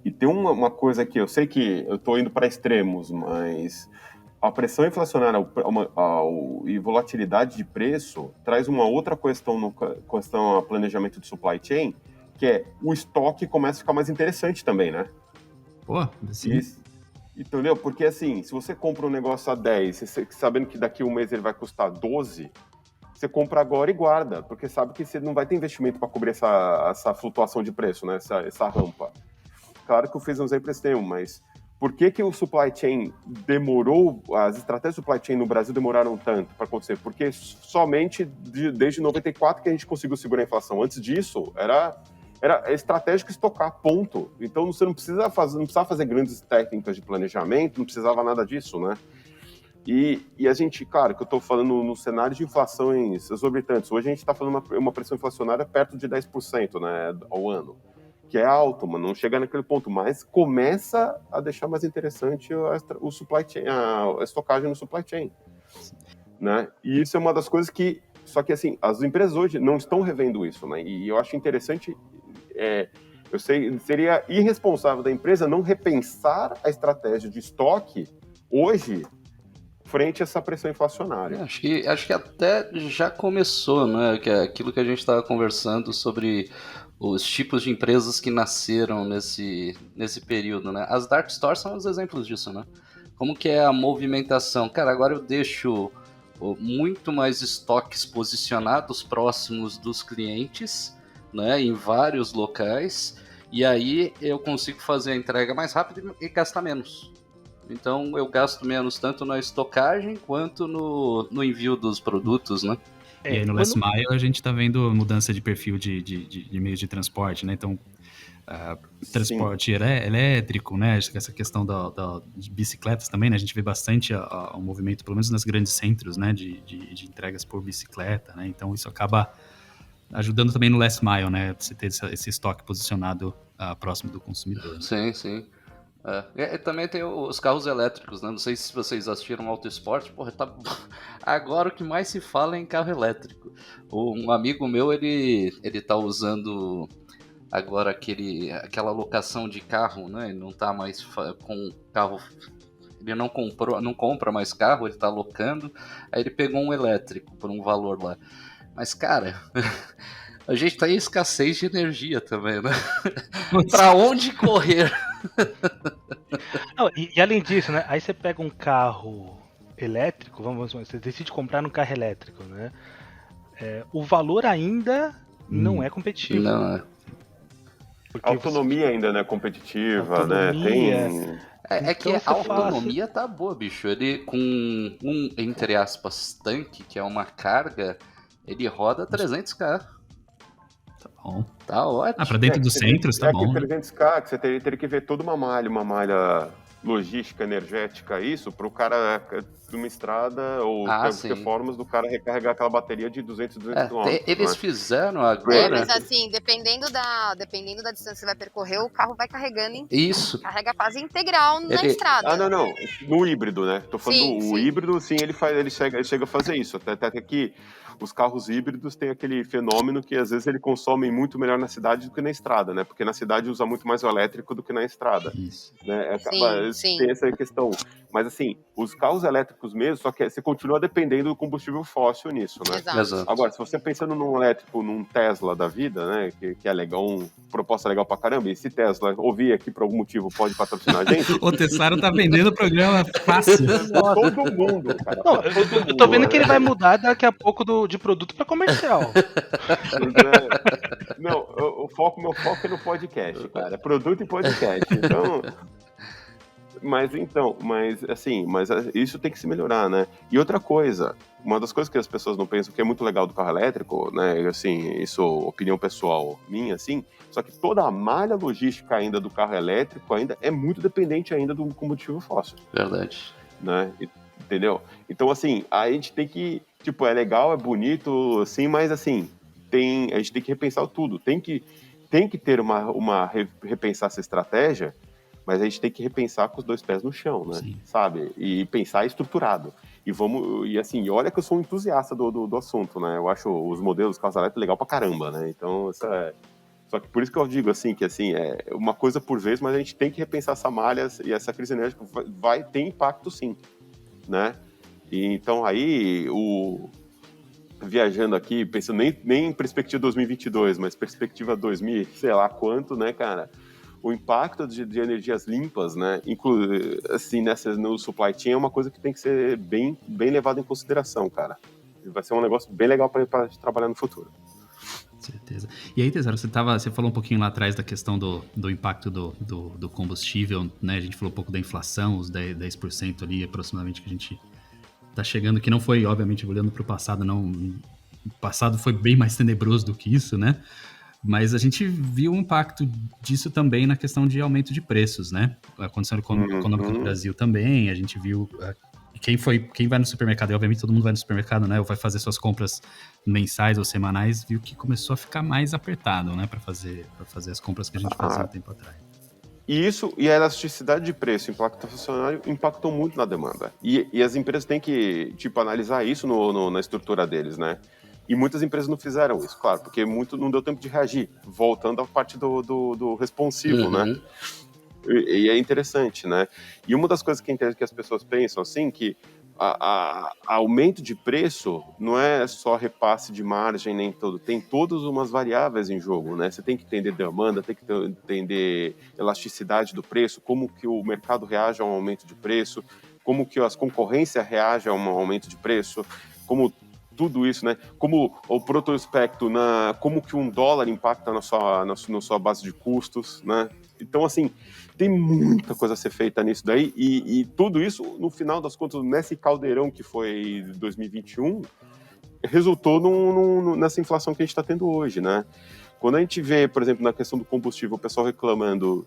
E tem uma coisa que eu sei que eu estou indo para extremos, mas a pressão inflacionária e volatilidade de preço traz uma outra questão questão a planejamento de supply chain, que é o estoque começa a ficar mais interessante também, né? Pô, sim. Entendeu? Porque assim, se você compra um negócio a 10, você, sabendo que daqui a um mês ele vai custar 12, você compra agora e guarda, porque sabe que você não vai ter investimento para cobrir essa flutuação de preço, né? Essa rampa. Claro que eu fiz um exemplo extremo, mas por que o supply chain demorou, as estratégias do supply chain no Brasil demoraram tanto para acontecer? Porque somente desde 94 que a gente conseguiu segurar a inflação. Antes disso, era estratégico estocar, ponto. Então você não precisava fazer grandes técnicas de planejamento, não precisava nada disso, né? E a gente, claro, que eu estou falando no cenário de inflações exorbitantes. Hoje a gente está falando uma pressão inflacionária perto de 10%, né, ao ano, que é alto, mas não chega naquele ponto, mas começa a deixar mais interessante o supply chain, a estocagem no supply chain, né? E isso é uma das coisas que, só que assim, as empresas hoje não estão revendo isso, né? E eu acho interessante, eu sei, seria irresponsável da empresa não repensar a estratégia de estoque hoje frente a essa pressão inflacionária. Acho que até já começou, né? Que é aquilo que a gente estava conversando sobre os tipos de empresas que nasceram nesse período, né? As dark stores são os exemplos disso, né? Como que é a movimentação? Cara, agora eu deixo muito mais estoques posicionados próximos dos clientes, né? Em vários locais, e aí eu consigo fazer a entrega mais rápido e gastar menos. Então eu gasto menos tanto na estocagem quanto no envio dos produtos, né? E aí no Last Mile a gente está vendo mudança de perfil de meios de transporte, né? Então, transporte elétrico, né? Essa questão de bicicletas também, né? A gente vê bastante o movimento, pelo menos nos grandes centros, né? De entregas por bicicleta, né? Então isso acaba ajudando também no Last Mile, né? Você ter esse estoque posicionado próximo do consumidor. Né? Sim, sim. Também tem os carros elétricos, né? Não sei se vocês assistiram Auto Esporte. Porra, agora o que mais se fala é em carro elétrico. Um amigo meu, ele tá usando agora aquela locação de carro, né? Ele não tá mais com carro. Ele não compra mais carro, ele tá alocando. Aí ele pegou um elétrico por um valor lá. Mas, cara, a gente tá em escassez de energia também, né? Pra onde correr? Não, e além disso, né? Aí você pega um carro elétrico, você decide comprar um carro elétrico, né? O valor ainda não é competitivo. Não é. A autonomia ainda não é competitiva, autonomia, né? É que a autonomia tá boa, bicho. Ele com entre aspas, tanque, que é uma carga, ele roda 300km. Tá bom. Tá ótimo. Pra dentro dos centros, tá bom. 300km, que você teria que ver toda uma malha logística, energética, isso, para o cara de uma estrada ou performance do cara recarregar aquela bateria de 200 km. Eles fizeram agora... mas assim, dependendo da distância que você vai percorrer, o carro vai carregando Isso. Carrega quase integral na estrada. Não. No híbrido, né? Tô falando o híbrido, sim, ele chega a fazer isso. Até que os carros híbridos têm aquele fenômeno que às vezes ele consomem muito melhor na cidade do que na estrada, né? Porque na cidade usa muito mais o elétrico do que na estrada. Isso. Né? Tem essa questão. Mas assim, os carros elétricos mesmo, só que você continua dependendo do combustível fóssil nisso, né? Exato. Agora, se você pensando num elétrico, num Tesla da vida, né? Que é legal, proposta legal pra caramba, e se Tesla ouvir aqui por algum motivo pode patrocinar a gente... O Tessaro tá vendendo o programa fácil. Todo mundo, cara. Não, eu tô vendo que ele vai mudar daqui a pouco de produto para comercial. Não, meu foco é no podcast, cara. É produto e podcast. Então, Mas isso tem que se melhorar, né? E outra coisa, uma das coisas que as pessoas não pensam que é muito legal do carro elétrico, né? Assim, isso opinião pessoal minha, assim, só que toda a malha logística ainda do carro elétrico ainda é muito dependente ainda do combustível fóssil. Verdade. Né? Entendeu? Então, assim, a gente tem que, tipo, é legal, é bonito, assim, mas assim, a gente tem que repensar tudo. Tem que ter repensar essa estratégia, mas a gente tem que repensar com os 2 pés no chão, né? Sim. Sabe? E pensar estruturado. E assim, olha que eu sou um entusiasta do assunto, né? Eu acho os modelos carros elétricos legal pra caramba, né? Então, só que por isso que eu digo assim, que assim, é uma coisa por vez, mas a gente tem que repensar essa malha e essa crise energética vai ter impacto sim, né? E então aí, viajando aqui, pensando nem em perspectiva 2022, mas perspectiva 2000, sei lá quanto, né, cara? O impacto de energias limpas, né, assim, no supply chain é uma coisa que tem que ser bem levado em consideração, cara. Vai ser um negócio bem legal para trabalhar no futuro. Certeza. E aí, Tesaro, você falou um pouquinho lá atrás da questão do impacto do combustível, né? A gente falou um pouco da inflação, os 10% ali aproximadamente que a gente tá chegando, que não foi, obviamente, olhando para o passado, não. O passado foi bem mais tenebroso do que isso, né? Mas a gente viu o impacto disso também na questão de aumento de preços, né? A condição econômica do Brasil também, a gente viu quem vai no supermercado, e obviamente todo mundo vai no supermercado, né? Ou vai fazer suas compras mensais ou semanais, viu que começou a ficar mais apertado, né? Para fazer as compras que a gente fazia um tempo atrás. E a elasticidade de preço, impacto inflacionário, impactou muito na demanda. E as empresas têm que, tipo, analisar isso na estrutura deles, né? E muitas empresas não fizeram isso, claro, porque não deu tempo de reagir, voltando à parte do responsivo, né? E é interessante, né? E uma das coisas que as pessoas pensam, assim, que aumento de preço não é só repasse de margem, nem tudo. Tem todas umas variáveis em jogo, né? Você tem que entender demanda, tem que entender elasticidade do preço, como que o mercado reage a um aumento de preço, como que as concorrências reagem a um aumento de preço, como tudo isso, né? Como o protospecto, como que um dólar impacta na sua base de custos, né? Então, assim, tem muita coisa a ser feita nisso daí, e tudo isso, no final das contas, nesse caldeirão que foi 2021, resultou nessa inflação que a gente está tendo hoje, né? Quando a gente vê, por exemplo, na questão do combustível, o pessoal reclamando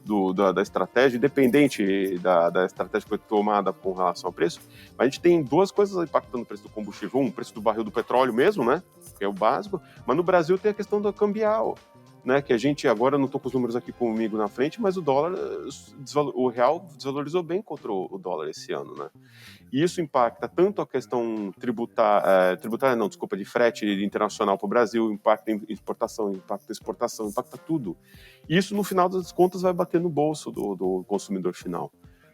da estratégia, independente da estratégia que foi tomada com relação ao preço, a gente tem 2 coisas impactando o preço do combustível. O preço do barril do petróleo mesmo, né? Que é o básico, mas no Brasil tem a questão do cambial, né, que a gente agora, não estou com os números aqui comigo na frente, mas o real desvalorizou bem contra o dólar esse ano, né? E isso impacta tanto a questão de frete internacional para o Brasil, impacta em exportação, impacta tudo. E isso, no final das contas, vai bater no bolso do consumidor final,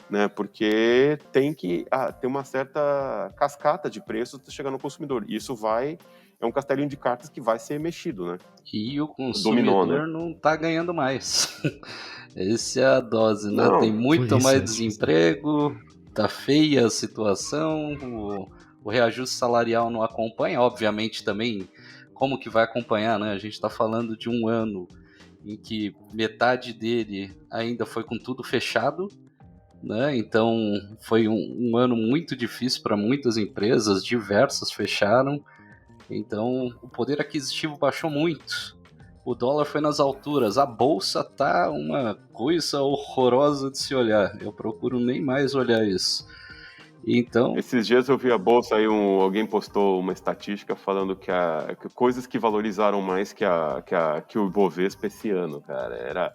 né? Porque tem que ter uma certa cascata de preços para chegar no consumidor. E isso é um castelinho de cartas que vai ser mexido, né? E o consumidor Dominó, né? não tá ganhando mais. Essa é a dose, né? Não, tem muito isso, mais desemprego, tá feia a situação, o reajuste salarial não acompanha, obviamente também, como que vai acompanhar, né? A gente tá falando de um ano em que metade dele ainda foi com tudo fechado, né? Então foi um ano muito difícil para muitas empresas, diversas fecharam. Então, o poder aquisitivo baixou muito. O dólar foi nas alturas. A bolsa tá uma coisa horrorosa de se olhar. Eu procuro nem mais olhar isso. Então, esses dias eu vi a bolsa aí, alguém postou uma estatística falando que coisas que valorizaram mais que o Ibovespa esse ano, cara.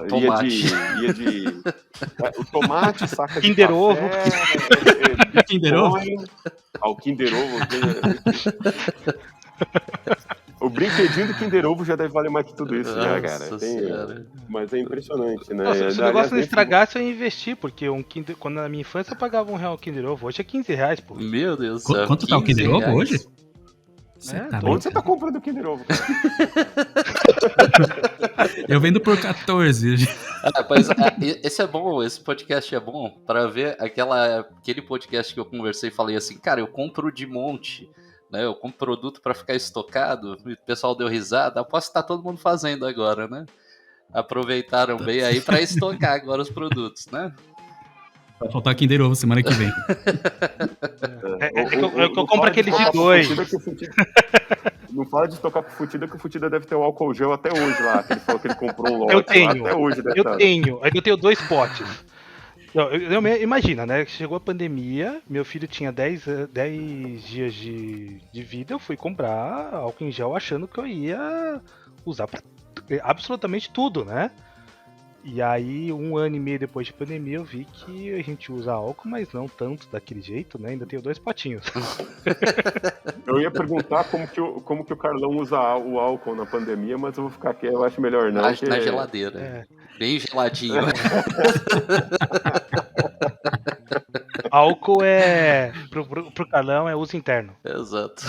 tomate. O tomate, saca de Kinder café, Ovo. Kinder Ovo? O Kinder Ovo. O brinquedinho do Kinder Ovo já deve valer mais que tudo isso, já, cara. Mas é impressionante, né? Nossa, se o negócio não estragasse, eu ia investir, porque quando na minha infância eu pagava R$1 o Kinder Ovo, hoje é R$15, pô. Meu Deus do céu. Quanto tá o Kinder Ovo hoje? Onde você tá comprando o Kinder Ovo, cara? Eu vendo por 14. Mas esse é bom, esse podcast é bom para ver aquele podcast que eu conversei e falei assim, cara, eu compro de monte, né? Eu compro produto para ficar estocado, o pessoal deu risada, aposto que tá todo mundo fazendo agora, né? Aproveitaram bem aí para estocar agora os produtos, né? Vai faltar Kinder Ovo semana que vem. Que eu compro aqueles de 2. Não fala de tocar pro Futida, que o Futida deve ter o álcool gel até hoje lá, que ele falou que ele comprou um lote. Eu tenho, até hoje eu tenho 2 potes. Imagina, né? Chegou a pandemia, meu filho tinha 10 dias de vida, eu fui comprar álcool em gel achando que eu ia usar pra absolutamente tudo, né? E aí, 1 ano e meio depois de pandemia, eu vi que a gente usa álcool, mas não tanto daquele jeito, né? Ainda tenho 2 potinhos. Eu ia perguntar como que o Carlão usa o álcool na pandemia, mas eu vou ficar aqui, eu acho melhor não. Na geladeira. Bem geladinho. Álcool pro Carlão é uso interno. Exato.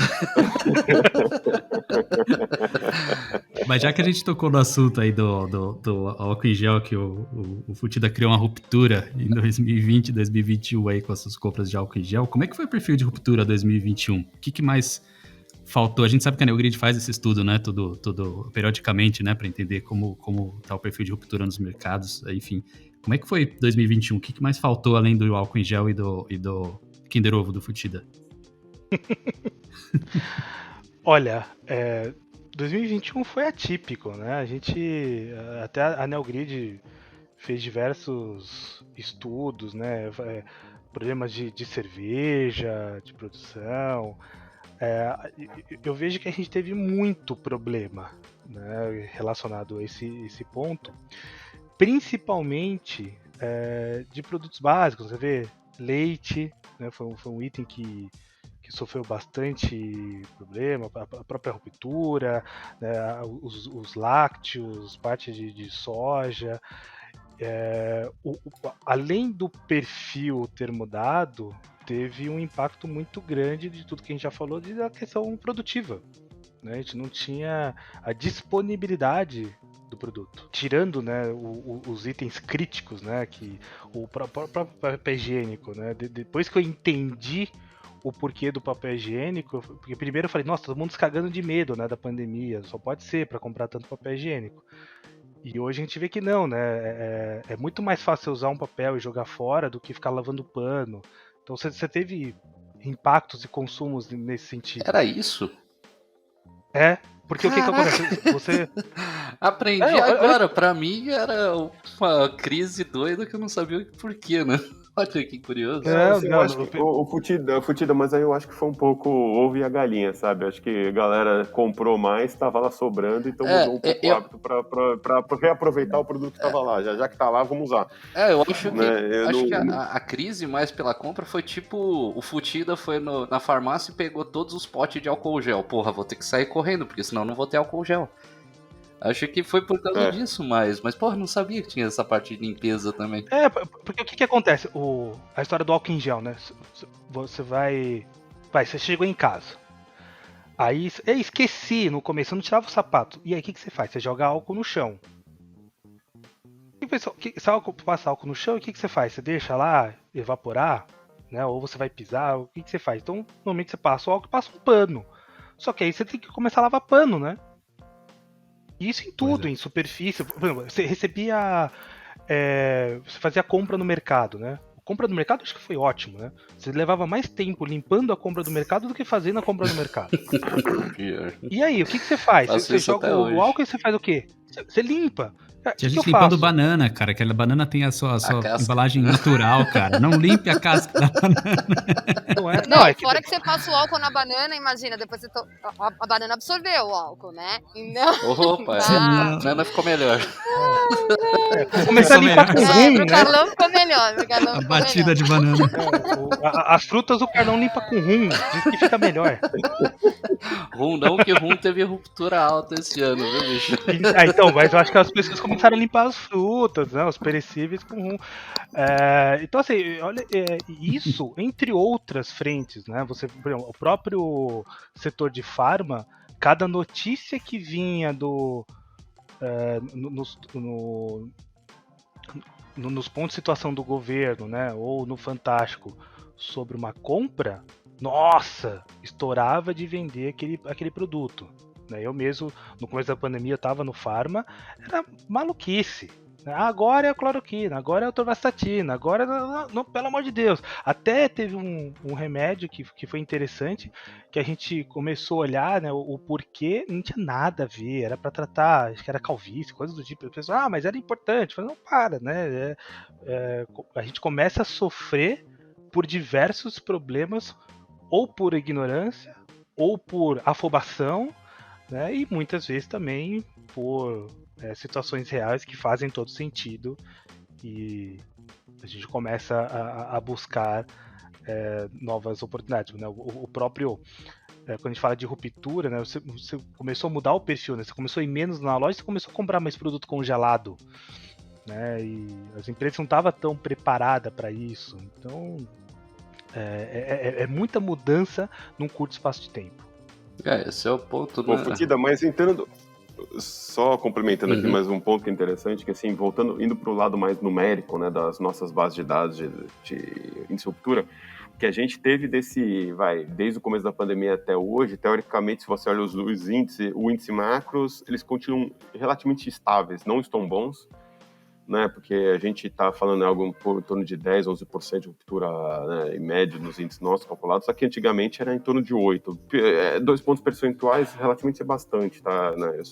Mas já que a gente tocou no assunto aí do álcool em gel, que o Futida criou uma ruptura em 2020 e 2021 aí com as suas compras de álcool em gel, como é que foi o perfil de ruptura 2021? O que mais faltou? A gente sabe que a Neogrid faz esse estudo, né, tudo periodicamente, né, para entender como tá o perfil de ruptura nos mercados, enfim. Como é que foi 2021? O que mais faltou além do álcool em gel e do Kinder Ovo do Futida? Olha, 2021 foi atípico, né? A gente, até a Neogrid fez diversos estudos, né? Problemas de cerveja, de produção. Eu vejo que a gente teve muito problema, né, relacionado a esse ponto, principalmente de produtos básicos. Você vê, leite, né, foi um item que sofreu bastante problema, a própria ruptura, né, os lácteos, parte de soja. Além do perfil ter mudado, teve um impacto muito grande de tudo que a gente já falou, da questão produtiva, né? A gente não tinha a disponibilidade do produto, tirando, né, os itens críticos, né, que o próprio papel higiênico, né? Depois que eu entendi o porquê do papel higiênico, porque primeiro eu falei, nossa, todo mundo se cagando de medo, né, da pandemia, só pode ser para comprar tanto papel higiênico. E hoje a gente vê que não, né? É muito mais fácil usar um papel e jogar fora do que ficar lavando pano. Então você teve impactos e consumos nesse sentido. Era isso? Porque o que acontece? Você aprendi agora. Pra mim era uma crise doida que eu não sabia o porquê, né? Olha que curioso. O Futida, mas aí eu acho que foi um pouco ovo e a galinha, sabe? Acho que a galera comprou mais, tava lá sobrando, então mudou um pouco o hábito pra reaproveitar o produto que tava lá. Já que tá lá, vamos usar. Eu acho que a crise mais pela compra foi tipo, o Futida foi na farmácia e pegou todos os potes de álcool gel. Porra, vou ter que sair correndo, porque senão não vou ter álcool gel. Acho que foi por causa disso mais. Mas, porra, não sabia que tinha essa parte de limpeza também. Porque o que acontece? A história do álcool em gel, né? Você você chegou em casa. Aí, esqueci no começo, eu não tirava o sapato. E aí, o que você faz? Você joga álcool no chão. Se passa álcool no chão, o que você faz? Você deixa lá evaporar, né? Ou você vai pisar, o que você faz? Então, normalmente você passa o álcool e passa um pano. Só que aí você tem que começar a lavar pano, né? Isso em tudo, em superfície. Por exemplo, você recebia. Você fazia compra no mercado, né? A compra no mercado acho que foi ótimo, né? Você levava mais tempo limpando a compra do mercado do que fazendo a compra no mercado. E aí, o que você faz? Você joga o álcool e você faz o quê? Você limpa. Tinha gente limpando banana, cara. Aquela banana tem a sua embalagem natural, cara. Não limpe a casca da banana. Não, fora que você passa o álcool na banana, imagina, depois a banana absorveu o álcool, né? Opa, a banana ficou melhor. Começar a limpar com rum, né? O Carlão ficou melhor. A batida de banana. As frutas o Carlão limpa com rum, diz que fica melhor. Rum não, que rum teve ruptura alta esse ano, viu, bicho? Então, mas eu acho que as pessoas começaram a limpar as frutas, né, os perecíveis com rum. Então, assim, olha, isso, entre outras frentes, né? Por exemplo, o próprio setor de farma, cada notícia que vinha nos pontos de situação do governo, né, ou no Fantástico, sobre uma compra, nossa, estourava de vender aquele produto. Eu mesmo, no começo da pandemia, eu estava no Farma, era maluquice. Agora é a cloroquina, agora é a atorvastatina, agora não, pelo amor de Deus. Até teve um remédio que foi interessante, que a gente começou a olhar, né, o porquê não tinha nada a ver, era para tratar, acho que era calvície, coisas do tipo. Eu pensei, mas era importante. Eu falei, não, para, né? A gente começa a sofrer por diversos problemas, ou por ignorância, ou por afobação, né? E muitas vezes também por situações reais que fazem todo sentido, e a gente começa a buscar novas oportunidades, né? O próprio, quando a gente fala de ruptura, né? Você começou a mudar o perfil, né? Você começou a ir menos na loja, você começou a comprar mais produto congelado, né? E as empresas não estavam tão preparadas para isso, então é muita mudança num curto espaço de tempo. Esse é o ponto, Bom, né? Futida, mas entrando, só complementando aqui mais um ponto que é interessante, que assim, indo para o lado mais numérico, né, das nossas bases de dados de índice de ruptura, que a gente teve desde o começo da pandemia até hoje, teoricamente, se você olha os índices, o índice macros, eles continuam relativamente estáveis, não estão bons, né, porque a gente está falando em algo em torno de 10, 11% de ruptura, né, em média nos índices nossos calculados, só que antigamente era em torno de 8. 2 pontos percentuais relativamente é bastante, tá? Né,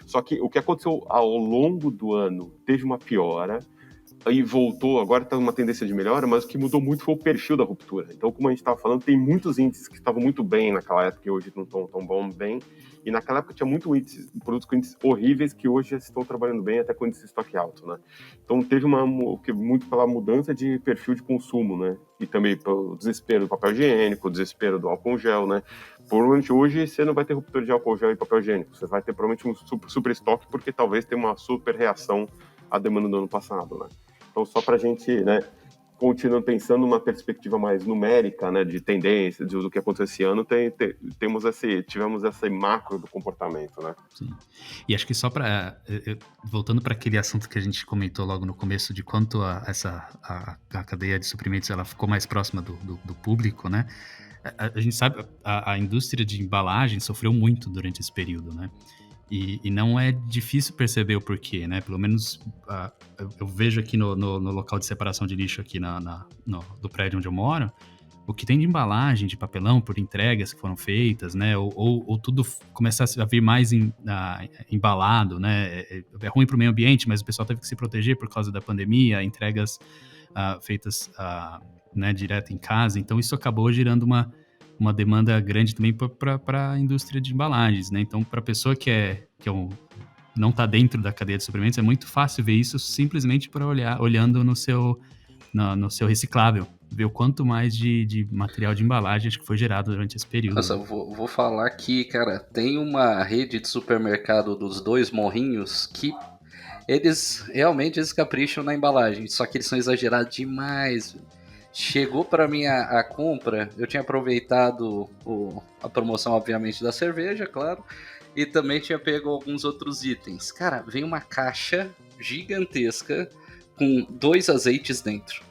só que o que aconteceu ao longo do ano teve uma piora, aí voltou, agora está uma tendência de melhora, mas o que mudou muito foi o perfil da ruptura. Então, como a gente estava falando, tem muitos índices que estavam muito bem naquela época e hoje não estão tão bem. E naquela época tinha produtos com índices horríveis que hoje já estão trabalhando bem, até com índice de estoque alto, né? Então teve muito pela mudança de perfil de consumo, né? E também pelo desespero do papel higiênico, o desespero do álcool gel, né? Provavelmente hoje você não vai ter ruptura de álcool gel e papel higiênico, você vai ter provavelmente um super estoque, porque talvez tenha uma super reação à demanda do ano passado, né? Então só para a gente, né, continuando pensando numa perspectiva mais numérica, né, de tendência, do que aconteceu esse ano, tivemos esse macro do comportamento, né? Sim. E acho que só para voltando para aquele assunto que a gente comentou logo no começo, de quanto a cadeia de suprimentos ela ficou mais próxima do público, né? A gente sabe, a indústria de embalagem sofreu muito durante esse período, né? E não é difícil perceber o porquê, né? Pelo menos eu vejo aqui no local de separação de lixo aqui do prédio onde eu moro, o que tem de embalagem, de papelão por entregas que foram feitas, né? Ou tudo começar a vir mais embalado, né? É ruim para o meio ambiente, mas o pessoal teve que se proteger por causa da pandemia, entregas feitas né, direto em casa. Então isso acabou gerando uma demanda grande também para a indústria de embalagens, né? Então, para a pessoa que não está dentro da cadeia de suprimentos, é muito fácil ver isso simplesmente olhando no seu reciclável, ver o quanto mais de material de embalagem acho que foi gerado durante esse período. Nossa, vou falar que, cara, tem uma rede de supermercado dos Dois Morrinhos que eles realmente capricham na embalagem, só que eles são exagerados demais. Chegou para mim a compra, eu tinha aproveitado a promoção, obviamente, da cerveja, claro, e também tinha pego alguns outros itens. Cara, veio uma caixa gigantesca com 2 azeites dentro.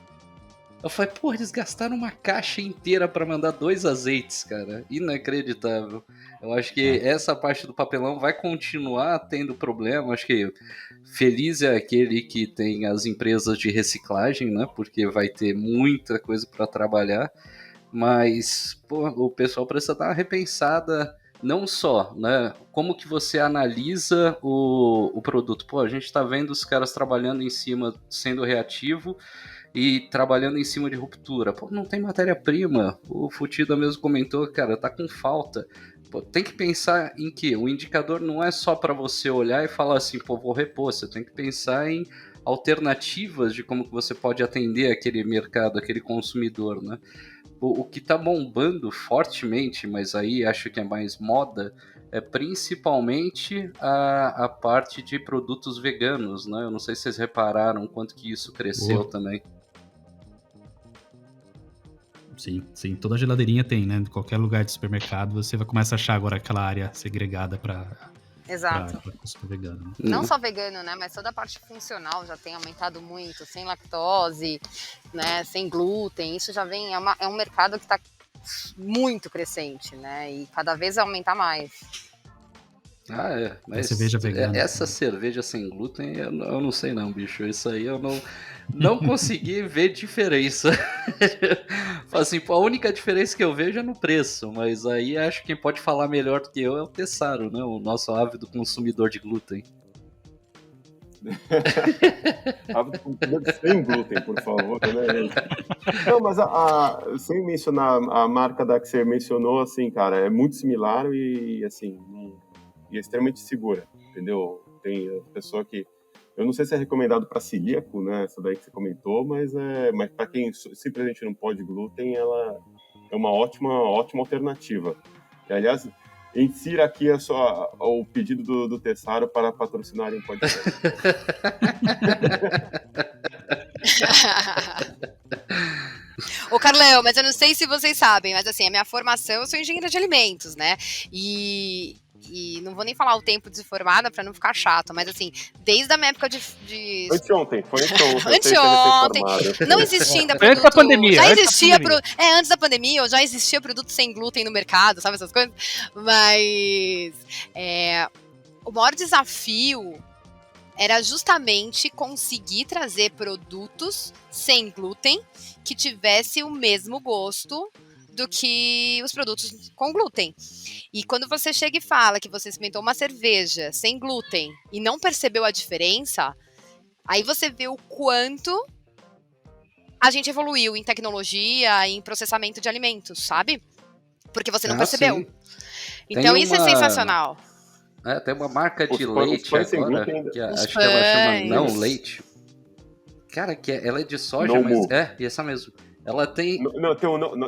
Eu falei, pô, eles gastaram uma caixa inteira para mandar 2 azeites, cara. Inacreditável. Eu acho que essa parte do papelão vai continuar tendo problema. Acho que feliz é aquele que tem as empresas de reciclagem, né? Porque vai ter muita coisa para trabalhar. Mas, pô, o pessoal precisa dar uma repensada, não só, né? Como que você analisa o produto? Pô, a gente tá vendo os caras trabalhando em cima, sendo reativo, e trabalhando em cima de ruptura. Pô, não tem matéria-prima. O Futida mesmo comentou, cara, tá com falta. Pô, tem que pensar em que o indicador não é só para você olhar e falar assim, pô, vou repor. Você tem que pensar em alternativas de como que você pode atender aquele mercado, aquele consumidor, né? O que tá bombando fortemente, mas aí acho que é mais moda, é principalmente a parte de produtos veganos, né? Eu não sei se vocês repararam quanto que isso cresceu também. Sim, toda geladeirinha tem, né? Em qualquer lugar de supermercado você vai começar a achar agora aquela área segregada para consumo vegano. Né? Não só vegano, né? Mas toda a parte funcional já tem aumentado muito, sem lactose, né? Sem glúten. Isso já vem, é um mercado que está muito crescente, né? E cada vez vai aumentar mais. Mas cerveja vegana. essa cerveja sem glúten, eu não sei não, bicho. Isso aí eu não consegui ver diferença. Assim, a única diferença que eu vejo é no preço, mas aí acho que quem pode falar melhor do que eu é o Tessaro, né? O nosso ávido consumidor de glúten. Sem glúten, por favor, né? Não, mas sem mencionar a marca da que você mencionou, assim, cara, é muito similar e, assim, e é extremamente segura, entendeu? Tem pessoa que... Eu não sei se é recomendado para celíaco, né? Essa daí que você comentou, mas para quem simplesmente não pode glúten, ela é uma ótima alternativa. E, aliás, insira aqui o pedido do Tessaro para patrocinarem o podcast. Ô, Carlão, mas eu não sei se vocês sabem, mas assim, a minha formação, eu sou engenheira de alimentos, né? E não vou nem falar o tempo de formada pra não ficar chato, mas assim, desde a minha época de... Anteontem. Anteontem. Não existia ainda produto... Antes da pandemia. Já existia... antes da pandemia, já existia produto sem glúten no mercado, sabe essas coisas? Mas... o maior desafio era justamente conseguir trazer produtos sem glúten que tivesse o mesmo gosto do que os produtos com glúten. E quando você chega e fala que você experimentou uma cerveja sem glúten e não percebeu a diferença, aí você vê o quanto a gente evoluiu em tecnologia, em processamento de alimentos, sabe? Porque você não percebeu. Sim. Então isso é sensacional. Tem uma marca de leite agora, que acho que ela chama Não Leite. Cara, ela é de soja, mas... essa mesmo. Ela tem...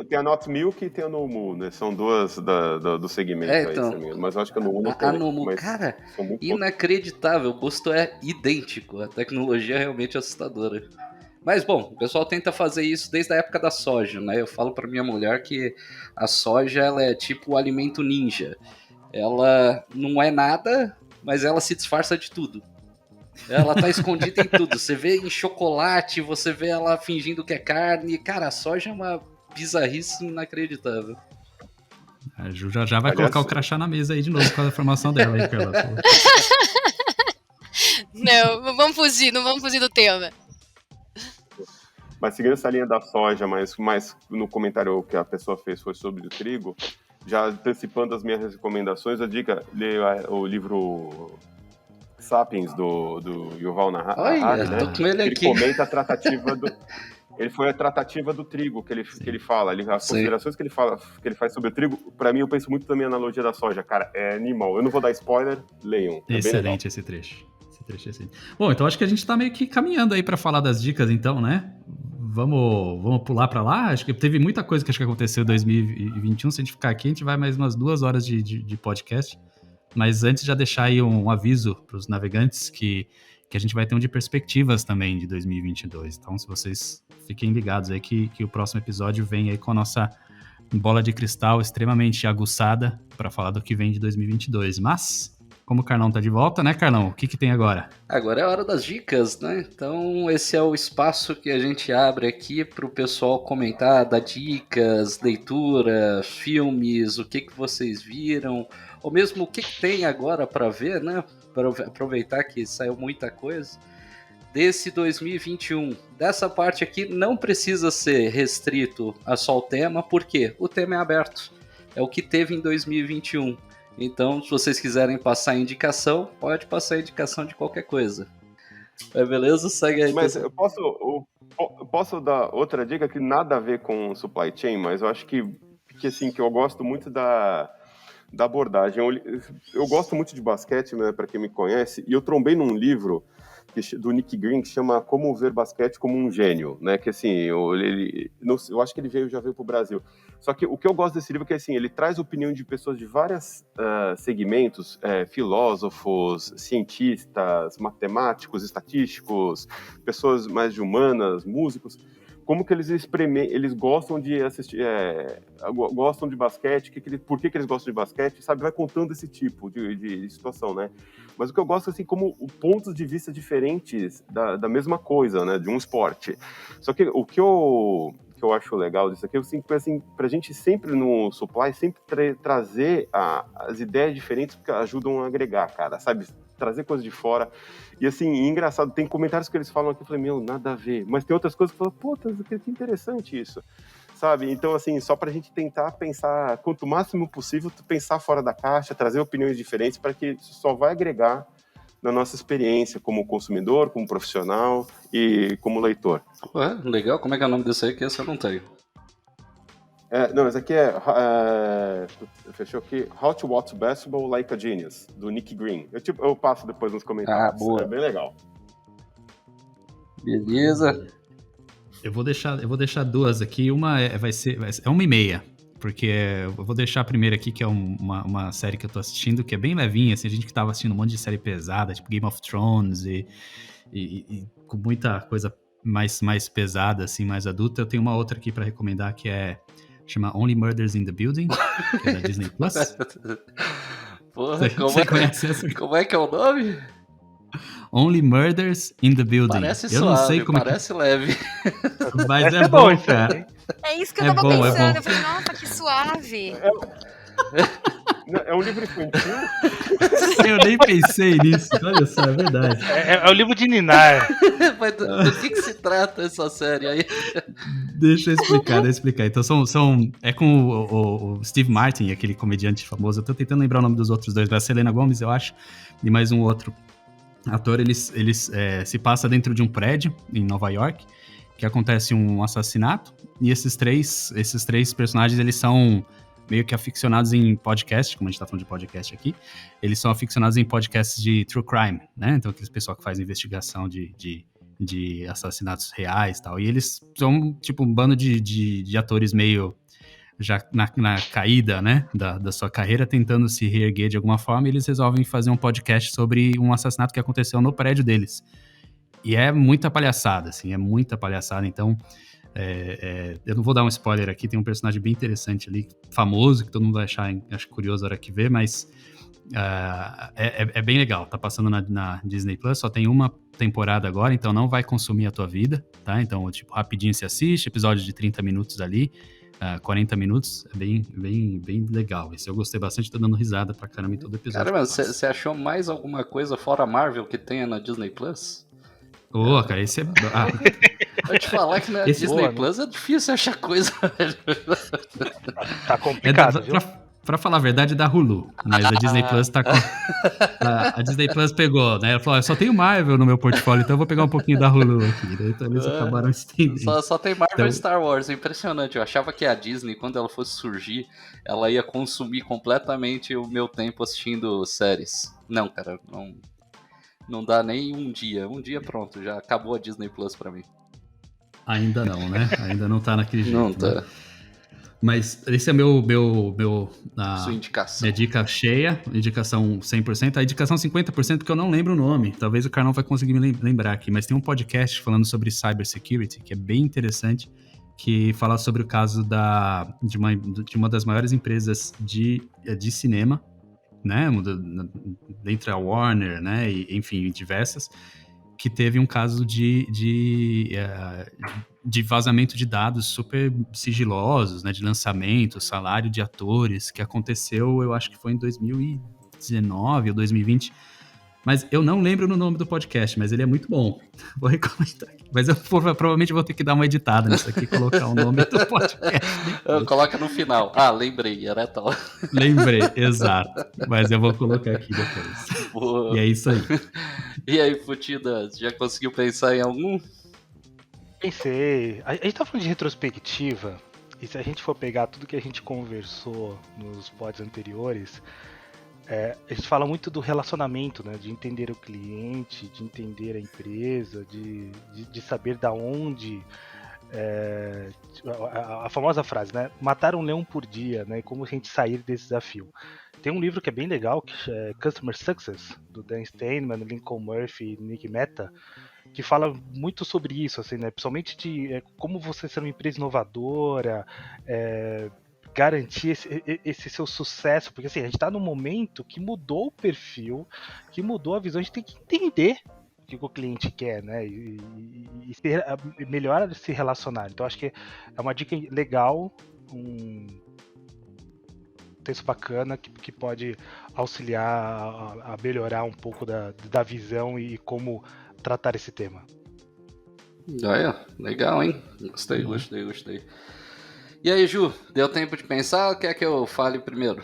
tem a Not Milk e tem a Nomu, né? São duas do segmento aí, mas eu acho que a Nomu não tem. A Nomu, cara, inacreditável. O gosto é idêntico. A tecnologia é realmente assustadora. Mas, bom, o pessoal tenta fazer isso desde a época da soja, né? Eu falo pra minha mulher que a soja, ela é tipo o alimento ninja. Ela não é nada, mas ela se disfarça de tudo. Ela tá escondida em tudo. Você vê em chocolate, você vê ela fingindo que é carne. Cara, a soja é uma bizarrice inacreditável. A Ju já vai colocar o crachá na mesa aí de novo com a formação dela aí, Carla. Não vamos fugir do tema. Mas seguindo essa linha da soja, mas no comentário que a pessoa fez foi sobre o trigo, já antecipando as minhas recomendações, eu digo, leia o livro Sapiens, do Yuval Harari, né? Ele comenta a tratativa do... Ele foi a tratativa do trigo que ele fala, as considerações que ele faz sobre o trigo. Para mim, eu penso muito também na analogia da soja, cara, é animal. Eu não vou dar spoiler, leiam. Excelente esse trecho. Bom, então acho que a gente tá meio que caminhando aí para falar das dicas, então, né? Vamos pular para lá? Acho que teve muita coisa que aconteceu em 2021. Se a gente ficar aqui, a gente vai mais umas 2 horas de podcast. Mas antes, já deixar aí um aviso para os navegantes que a gente vai ter um de perspectivas também de 2022. Então, se vocês fiquem ligados aí que o próximo episódio vem aí com a nossa bola de cristal extremamente aguçada para falar do que vem de 2022. Mas, como o Carlão tá de volta, né, Carlão? O que tem agora? Agora é a hora das dicas, né? Então, esse é o espaço que a gente abre aqui para o pessoal comentar, dar dicas, leitura, filmes, o que vocês viram, ou mesmo o que tem agora para ver, né? Para aproveitar que saiu muita coisa desse 2021. Dessa parte aqui não precisa ser restrito a só o tema, porque o tema é aberto. É o que teve em 2021. Então, se vocês quiserem passar a indicação, pode passar a indicação de qualquer coisa. Beleza? Segue aí. Mas eu posso dar outra dica que nada a ver com supply chain, mas eu acho que assim, que eu gosto muito da abordagem. Eu gosto muito de basquete, né, para quem me conhece, e eu trombei num livro do Nick Green que chama Como Ver Basquete como um Gênio, né? Que assim, eu acho que ele já veio para o Brasil. Só que o que eu gosto desse livro é que assim, ele traz a opinião de pessoas de vários segmentos, filósofos, cientistas, matemáticos, estatísticos, pessoas mais de humanas, músicos. Como que eles gostam de assistir, gostam de basquete, por que eles gostam de basquete, sabe? Vai contando esse tipo de situação, né? Mas o que eu gosto, assim, como pontos de vista diferentes da mesma coisa, né? De um esporte. Só que o que eu que eu acho legal disso aqui, eu sinto assim, pra gente sempre no supply, sempre trazer as ideias diferentes que ajudam a agregar, cara, sabe? Trazer coisas de fora. E assim, engraçado, tem comentários que eles falam aqui, eu falei, meu, nada a ver. Mas tem outras coisas que eu falo, puta, que interessante isso. Sabe? Então, assim, só pra gente tentar pensar, quanto máximo possível, pensar fora da caixa, trazer opiniões diferentes, para que isso só vai agregar na nossa experiência como consumidor, como profissional e como leitor. Ué, legal, como é que é o nome desse aí? Que esse eu não tenho. Não, esse aqui fechou aqui, How to Watch Basketball Like a Genius, do Nick Green. Eu passo depois nos comentários. Boa. É bem legal. Beleza. Eu vou deixar duas aqui. Uma vai ser 1h30, porque eu vou deixar a primeira aqui, que é uma série que eu tô assistindo, que é bem levinha, assim, a gente que tava assistindo um monte de série pesada, tipo Game of Thrones e com muita coisa mais pesada, assim, mais adulta. Eu tenho uma outra aqui pra recomendar, que chama Only Murders in the Building, que é da Disney Plus. Porra, Você conhece essa? Como é que é o nome? Only Murders in the Building. Parece eu suave, não sei como parece leve. Mas é bom, cara. É isso que eu tava bom, pensando. Eu falei, nossa, que suave. É um livro infantil? Eu nem pensei nisso, olha só, é verdade. É o livro de Ninar. Mas do que se trata essa série aí? Deixa eu explicar. Então é com o Steve Martin, aquele comediante famoso. Eu tô tentando lembrar o nome dos outros dois, a Selena Gomez, eu acho, e mais um outro ator. Eles se passa dentro de um prédio em Nova York, que acontece um assassinato, e esses três personagens, eles são meio que aficionados em podcast, como a gente tá falando de podcast aqui, eles são aficionados em podcasts de true crime, né? Então aqueles pessoal que faz investigação de assassinatos reais e tal. E eles são tipo um bando de atores meio já na caída, né, da sua carreira, tentando se reerguer de alguma forma, e eles resolvem fazer um podcast sobre um assassinato que aconteceu no prédio deles. E é muita palhaçada, assim, então eu não vou dar um spoiler aqui, tem um personagem bem interessante ali, famoso, que todo mundo vai achar acho curioso a hora que vê, mas é bem legal. Tá passando na Disney Plus, só tem uma temporada agora, então não vai consumir a tua vida, tá? Então, tipo, rapidinho se assiste, episódio de 30 minutos ali, 40 minutos, é bem legal. Esse eu gostei bastante, tô dando risada pra caramba em todo episódio. Caramba, você achou mais alguma coisa fora a Marvel que tenha na Disney Plus? Cara, esse é... Eu te falar que na Disney Plus é difícil achar coisa. Tá complicado, viu? Pra falar a verdade, é da Hulu, mas a Disney Plus tá com... A Disney Plus pegou, né? Ela falou, eu só tenho Marvel no meu portfólio, então eu vou pegar um pouquinho da Hulu aqui. Então eles acabaram estendendo. Só tem Marvel e Star Wars, é impressionante. Eu achava que a Disney, quando ela fosse surgir, ela ia consumir completamente o meu tempo assistindo séries. Não, cara, não dá nem um dia. Um dia pronto, já acabou a Disney Plus pra mim. Ainda não, né? Ainda não tá naquele jeito. Não tá. Né? Mas esse é sua indicação. Minha dica cheia, indicação 100%, a indicação 50% porque eu não lembro o nome, talvez o Carlão vai conseguir me lembrar aqui, mas tem um podcast falando sobre cybersecurity, que é bem interessante, que fala sobre o caso de uma das maiores empresas de cinema, né, dentre a Warner, né, e, enfim, diversas, que teve um caso de vazamento de dados super sigilosos, né, de lançamento, salário de atores, que aconteceu, eu acho que foi em 2019 ou 2020, mas eu não lembro no nome do podcast, mas ele é muito bom, vou recomendar aqui. Mas eu provavelmente vou ter que dar uma editada nisso aqui e colocar o nome do podcast. Coloca no final. Lembrei, era tal. Lembrei, exato. Mas eu vou colocar aqui depois. Boa. E é isso aí. E aí, Futida, já conseguiu pensar em algum? Pensei. A gente tá falando de retrospectiva, e se a gente for pegar tudo que a gente conversou nos pods anteriores, a gente fala muito do relacionamento, né? De entender o cliente, de entender a empresa, de saber da onde. A famosa frase, né? Matar um leão por dia, né? Como a gente sair desse desafio. Tem um livro que é bem legal, que é Customer Success, do Dan Steinman, Lincoln Murphy e Nick Mehta, que fala muito sobre isso, assim, né? Principalmente de como você ser uma empresa inovadora, garantir esse seu sucesso, porque assim, a gente está num momento que mudou o perfil, que mudou a visão, a gente tem que entender que o cliente quer, né? E melhor se relacionar. Então acho que é uma dica legal, um texto bacana que pode auxiliar a melhorar um pouco da visão e como tratar esse tema. Legal, hein? Gostei. E aí, Ju, deu tempo de pensar ou quer que eu fale primeiro?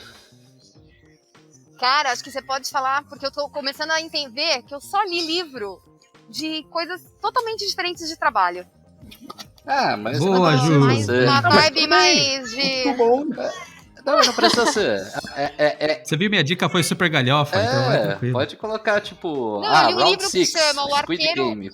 Cara, acho que você pode falar, porque eu tô começando a entender que eu só li livro de coisas totalmente diferentes de trabalho. Mas boa, Ju. Uma vibe mais de... Muito bom. Não precisa ser. Você viu, minha dica foi super galhofa, então vai tranquilo. Pode colocar, tipo, Não, eu li um Round livro que 6, chama O Squid Arqueiro... Game.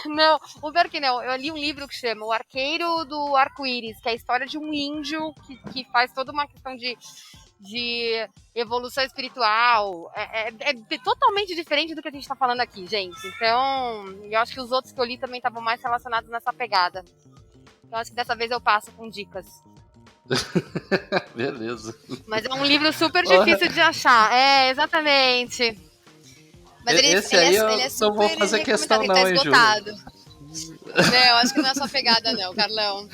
Não, o pior que não. Eu li um livro que chama O Arqueiro do Arco-Íris, que é a história de um índio que faz toda uma questão de evolução espiritual. É totalmente diferente do que a gente tá falando aqui, gente. Então, eu acho que os outros que eu li também estavam mais relacionados nessa pegada. Então, acho que dessa vez eu passo com dicas. Beleza. Mas é um livro super difícil de achar. É, exatamente. Mas ele é super... não vou fazer questão ele não, tá hein, Ju? esgotado. Não, acho que não é a sua pegada não, Carlão.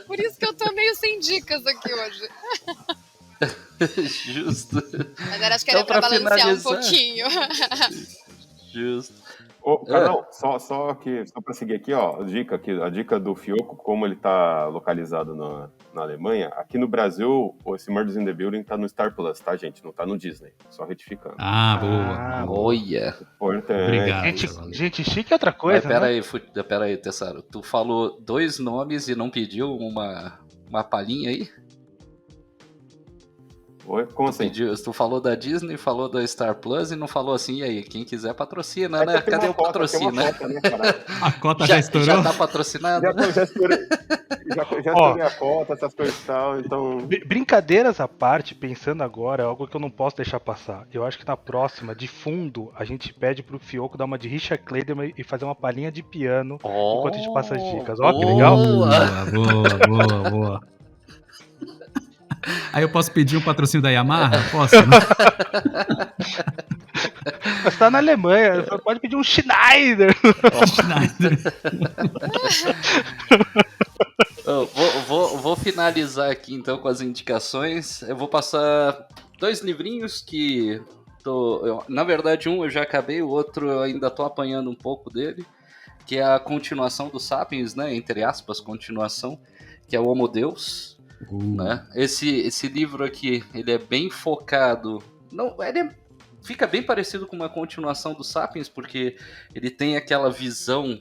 Por isso que eu tô meio sem dicas aqui hoje. Justo. Mas acho que era pra balancear um pouquinho. Justo. Ô, Carlão, só para seguir aqui, ó, a dica do Fioco, como ele tá localizado na Alemanha, aqui no Brasil, esse Murders in the Building tá no Star Plus, tá, gente? Não tá no Disney, só retificando. Boa. Olha. Obrigado. Gente chique é outra coisa, Pera aí, Tessaro. Tu falou 2 nomes e não pediu uma palhinha aí? Oi? Como assim? Tu falou da Disney, falou da Star Plus e não falou assim, e aí, quem quiser patrocina, né? Cadê o patrocínio? A cota já estourou? Já tá patrocinado? Já estourei a cota, essas coisas e tal, então... Brincadeiras à parte, pensando agora, é algo que eu não posso deixar passar. Eu acho que na próxima, de fundo, a gente pede pro Fioco dar uma de Richard Clayderman e fazer uma palhinha de piano enquanto a gente passa as dicas. Ó, que legal! Boa. Aí eu posso pedir um patrocínio da Yamaha? Posso, né? Você tá na Alemanha, você pode pedir um Schneider. Vou finalizar aqui então com as indicações. Eu vou passar 2 livrinhos que na verdade um eu já acabei, o outro eu ainda tô apanhando um pouco dele, que é a continuação do Sapiens, né, entre aspas, continuação, que é o Homo Deus. Né? Esse livro aqui, ele é bem focado, fica bem parecido com uma continuação do Sapiens, porque ele tem aquela visão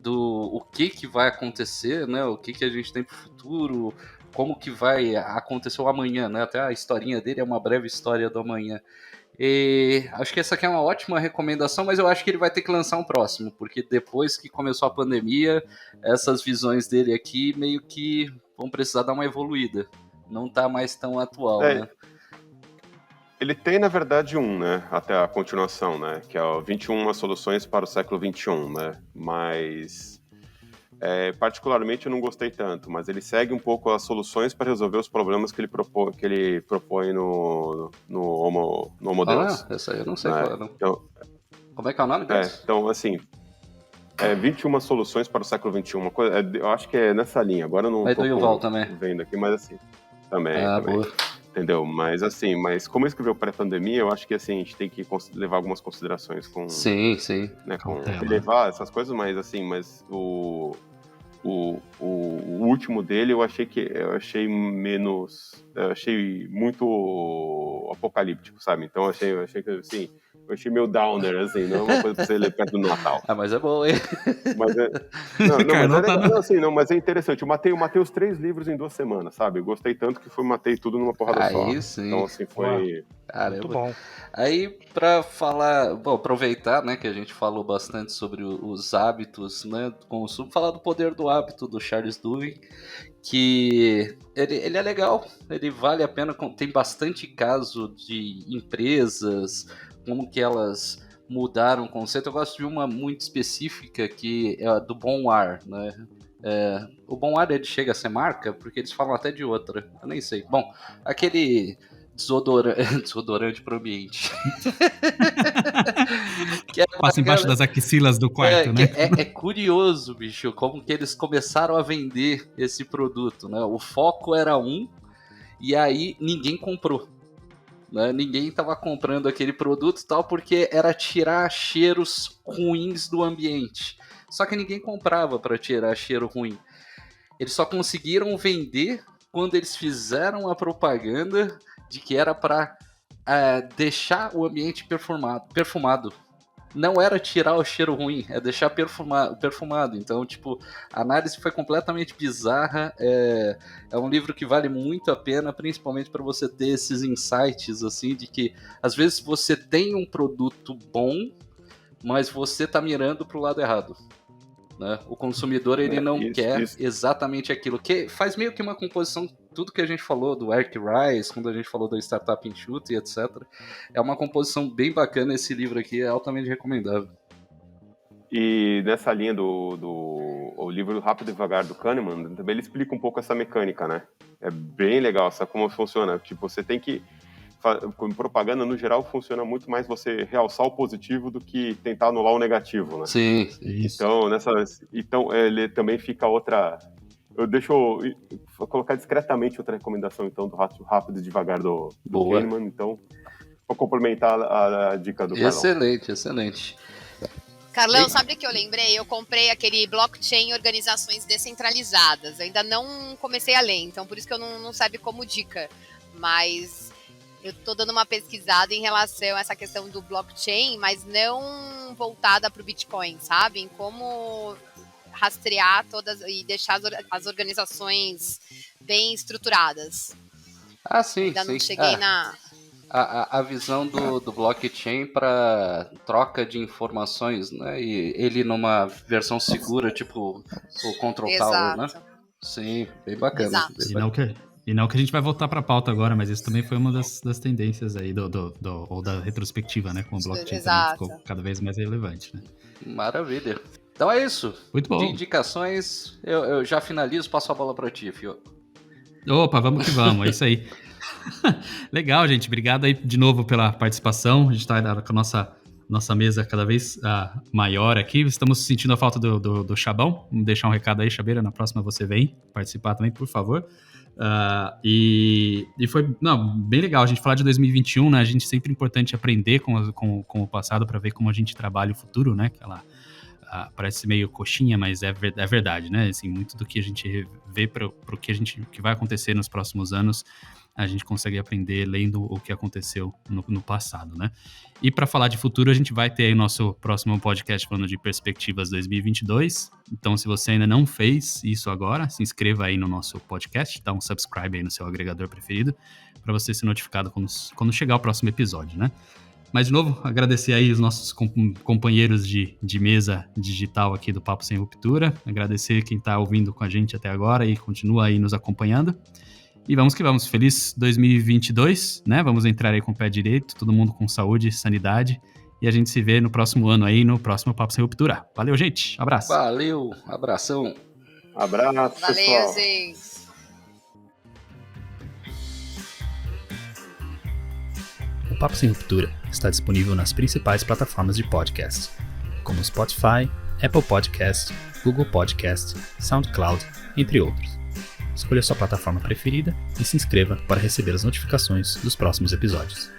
do o que vai acontecer, né? O que a gente tem pro futuro, como que vai acontecer o amanhã, né? Até a historinha dele é uma breve história do amanhã. E acho que essa aqui é uma ótima recomendação, mas eu acho que ele vai ter que lançar um próximo, porque depois que começou a pandemia, essas visões dele aqui meio que vão precisar dar uma evoluída. Não tá mais tão atual, né? Ele tem, na verdade, né? Até a continuação, né? Que é o 21 Soluções para o Século XXI, né? Mas, particularmente, eu não gostei tanto. Mas ele segue um pouco as soluções para resolver os problemas que ele propõe no Homo Deus. Essa aí eu não sei qual é, não. Então, como é que é o nome deles? Então, assim... 21 soluções para o século XXI. Uma coisa, eu acho que é nessa linha. Agora eu não estou vendo aqui, mas assim. Também. Boa. Entendeu? Mas assim, como escreveu pré-pandemia, eu acho que assim, a gente tem que levar algumas considerações com. Sim. Né, com levar essas coisas, mas assim, o último dele eu achei muito apocalíptico, sabe? Então eu achei que assim. Eu achei meio downer, assim, não é uma coisa pra você ler perto do Natal. Mas é bom, hein? Mas é interessante. Eu matei os 3 livros em 2 semanas, sabe? Eu gostei tanto que matei tudo numa porrada só. Aí sim. Então, assim, foi... Caramba. Muito bom. Aí, pra falar... Bom, aproveitar, né, que a gente falou bastante sobre os hábitos, né, do consumo, falar do Poder do Hábito, do Charles Duhigg, que ele é legal, ele vale a pena, tem bastante caso de empresas... como que elas mudaram o conceito. Eu gosto de uma muito específica que é a do Bom Ar, né? O Bom Ar ele chega a ser marca, porque eles falam até de outra, eu nem sei. Bom, aquele desodorante para o ambiente. Passa embaixo das axilas do quarto, né? É curioso, bicho, como que eles começaram a vender esse produto, né? O foco era e aí ninguém comprou. Né? Ninguém estava comprando aquele produto e tal, porque era tirar cheiros ruins do ambiente. Só que ninguém comprava para tirar cheiro ruim. Eles só conseguiram vender quando eles fizeram a propaganda de que era para deixar o ambiente perfumado. Não era tirar o cheiro ruim, é deixar perfumado. Então, tipo, a análise foi completamente bizarra. É um livro que vale muito a pena, principalmente para você ter esses insights, assim, de que às vezes você tem um produto bom, mas você tá mirando pro lado errado. Né? O consumidor, ele não quer exatamente aquilo, que faz meio que uma composição, tudo que a gente falou do Eric Rice, quando a gente falou do Startup Enxuto e etc. É uma composição bem bacana, esse livro aqui é altamente recomendável. E nessa linha o livro Rápido e Devagar do Kahneman, também ele explica um pouco essa mecânica, né? É bem legal, sabe como funciona? Tipo, você tem que... Com propaganda, no geral, funciona muito mais você realçar o positivo do que tentar anular o negativo, né? Sim, isso. Então ele também fica outra... Vou colocar discretamente outra recomendação, então, do Rápido e Devagar do Kahneman. Então, vou complementar a dica do Carlão. Excelente. Carlão, sabe o que eu lembrei? Eu comprei aquele Blockchain Organizações Descentralizadas. Eu ainda não comecei a ler, então por isso que eu não serve como dica. Mas... eu tô dando uma pesquisada em relação a essa questão do blockchain, mas não voltada para o Bitcoin, sabe? Em como rastrear todas e deixar as organizações bem estruturadas. Ah, sim. Ainda não cheguei na... A visão do blockchain para troca de informações, né? E ele numa versão segura, tipo o Control Tower, né? Sim, bem bacana. Exato. E não que a gente vai voltar para a pauta agora, mas isso também foi uma das tendências aí ou da retrospectiva, né? Com o blockchain também ficou cada vez mais relevante, né? Maravilha. Então é isso. Muito bom. De indicações, eu já finalizo, passo a bola para ti, Fio. Opa, vamos que vamos, é isso aí. Legal, gente. Obrigado aí de novo pela participação. A gente está com a nossa mesa cada vez maior aqui. Estamos sentindo a falta do Chabão. Vamos deixar um recado aí, Chabeira. Na próxima você vem participar também, por favor. E foi bem legal a gente falar de 2021, né? A gente sempre é importante aprender com o passado para ver como a gente trabalha o futuro, né? Parece meio coxinha, mas é verdade, né? Assim, muito do que a gente vê para o que vai acontecer nos próximos anos, a gente consegue aprender lendo o que aconteceu no passado, né? E para falar de futuro, a gente vai ter aí o nosso próximo podcast falando de perspectivas 2022. Então, se você ainda não fez isso agora, se inscreva aí no nosso podcast, dá um subscribe aí no seu agregador preferido, para você ser notificado quando chegar o próximo episódio, né? Mas, de novo, agradecer aí os nossos companheiros de mesa digital aqui do Papo Sem Ruptura, agradecer quem está ouvindo com a gente até agora e continua aí nos acompanhando. E vamos que vamos. Feliz 2022, né? Vamos entrar aí com o pé direito, todo mundo com saúde e sanidade. E a gente se vê no próximo ano aí, no próximo Papo Sem Ruptura. Valeu, gente. Abraço. Valeu. Abração. Abraço, valeu, pessoal. Gente. O Papo Sem Ruptura está disponível nas principais plataformas de podcast, como Spotify, Apple Podcast, Google Podcast, SoundCloud, entre outros. Escolha sua plataforma preferida e se inscreva para receber as notificações dos próximos episódios.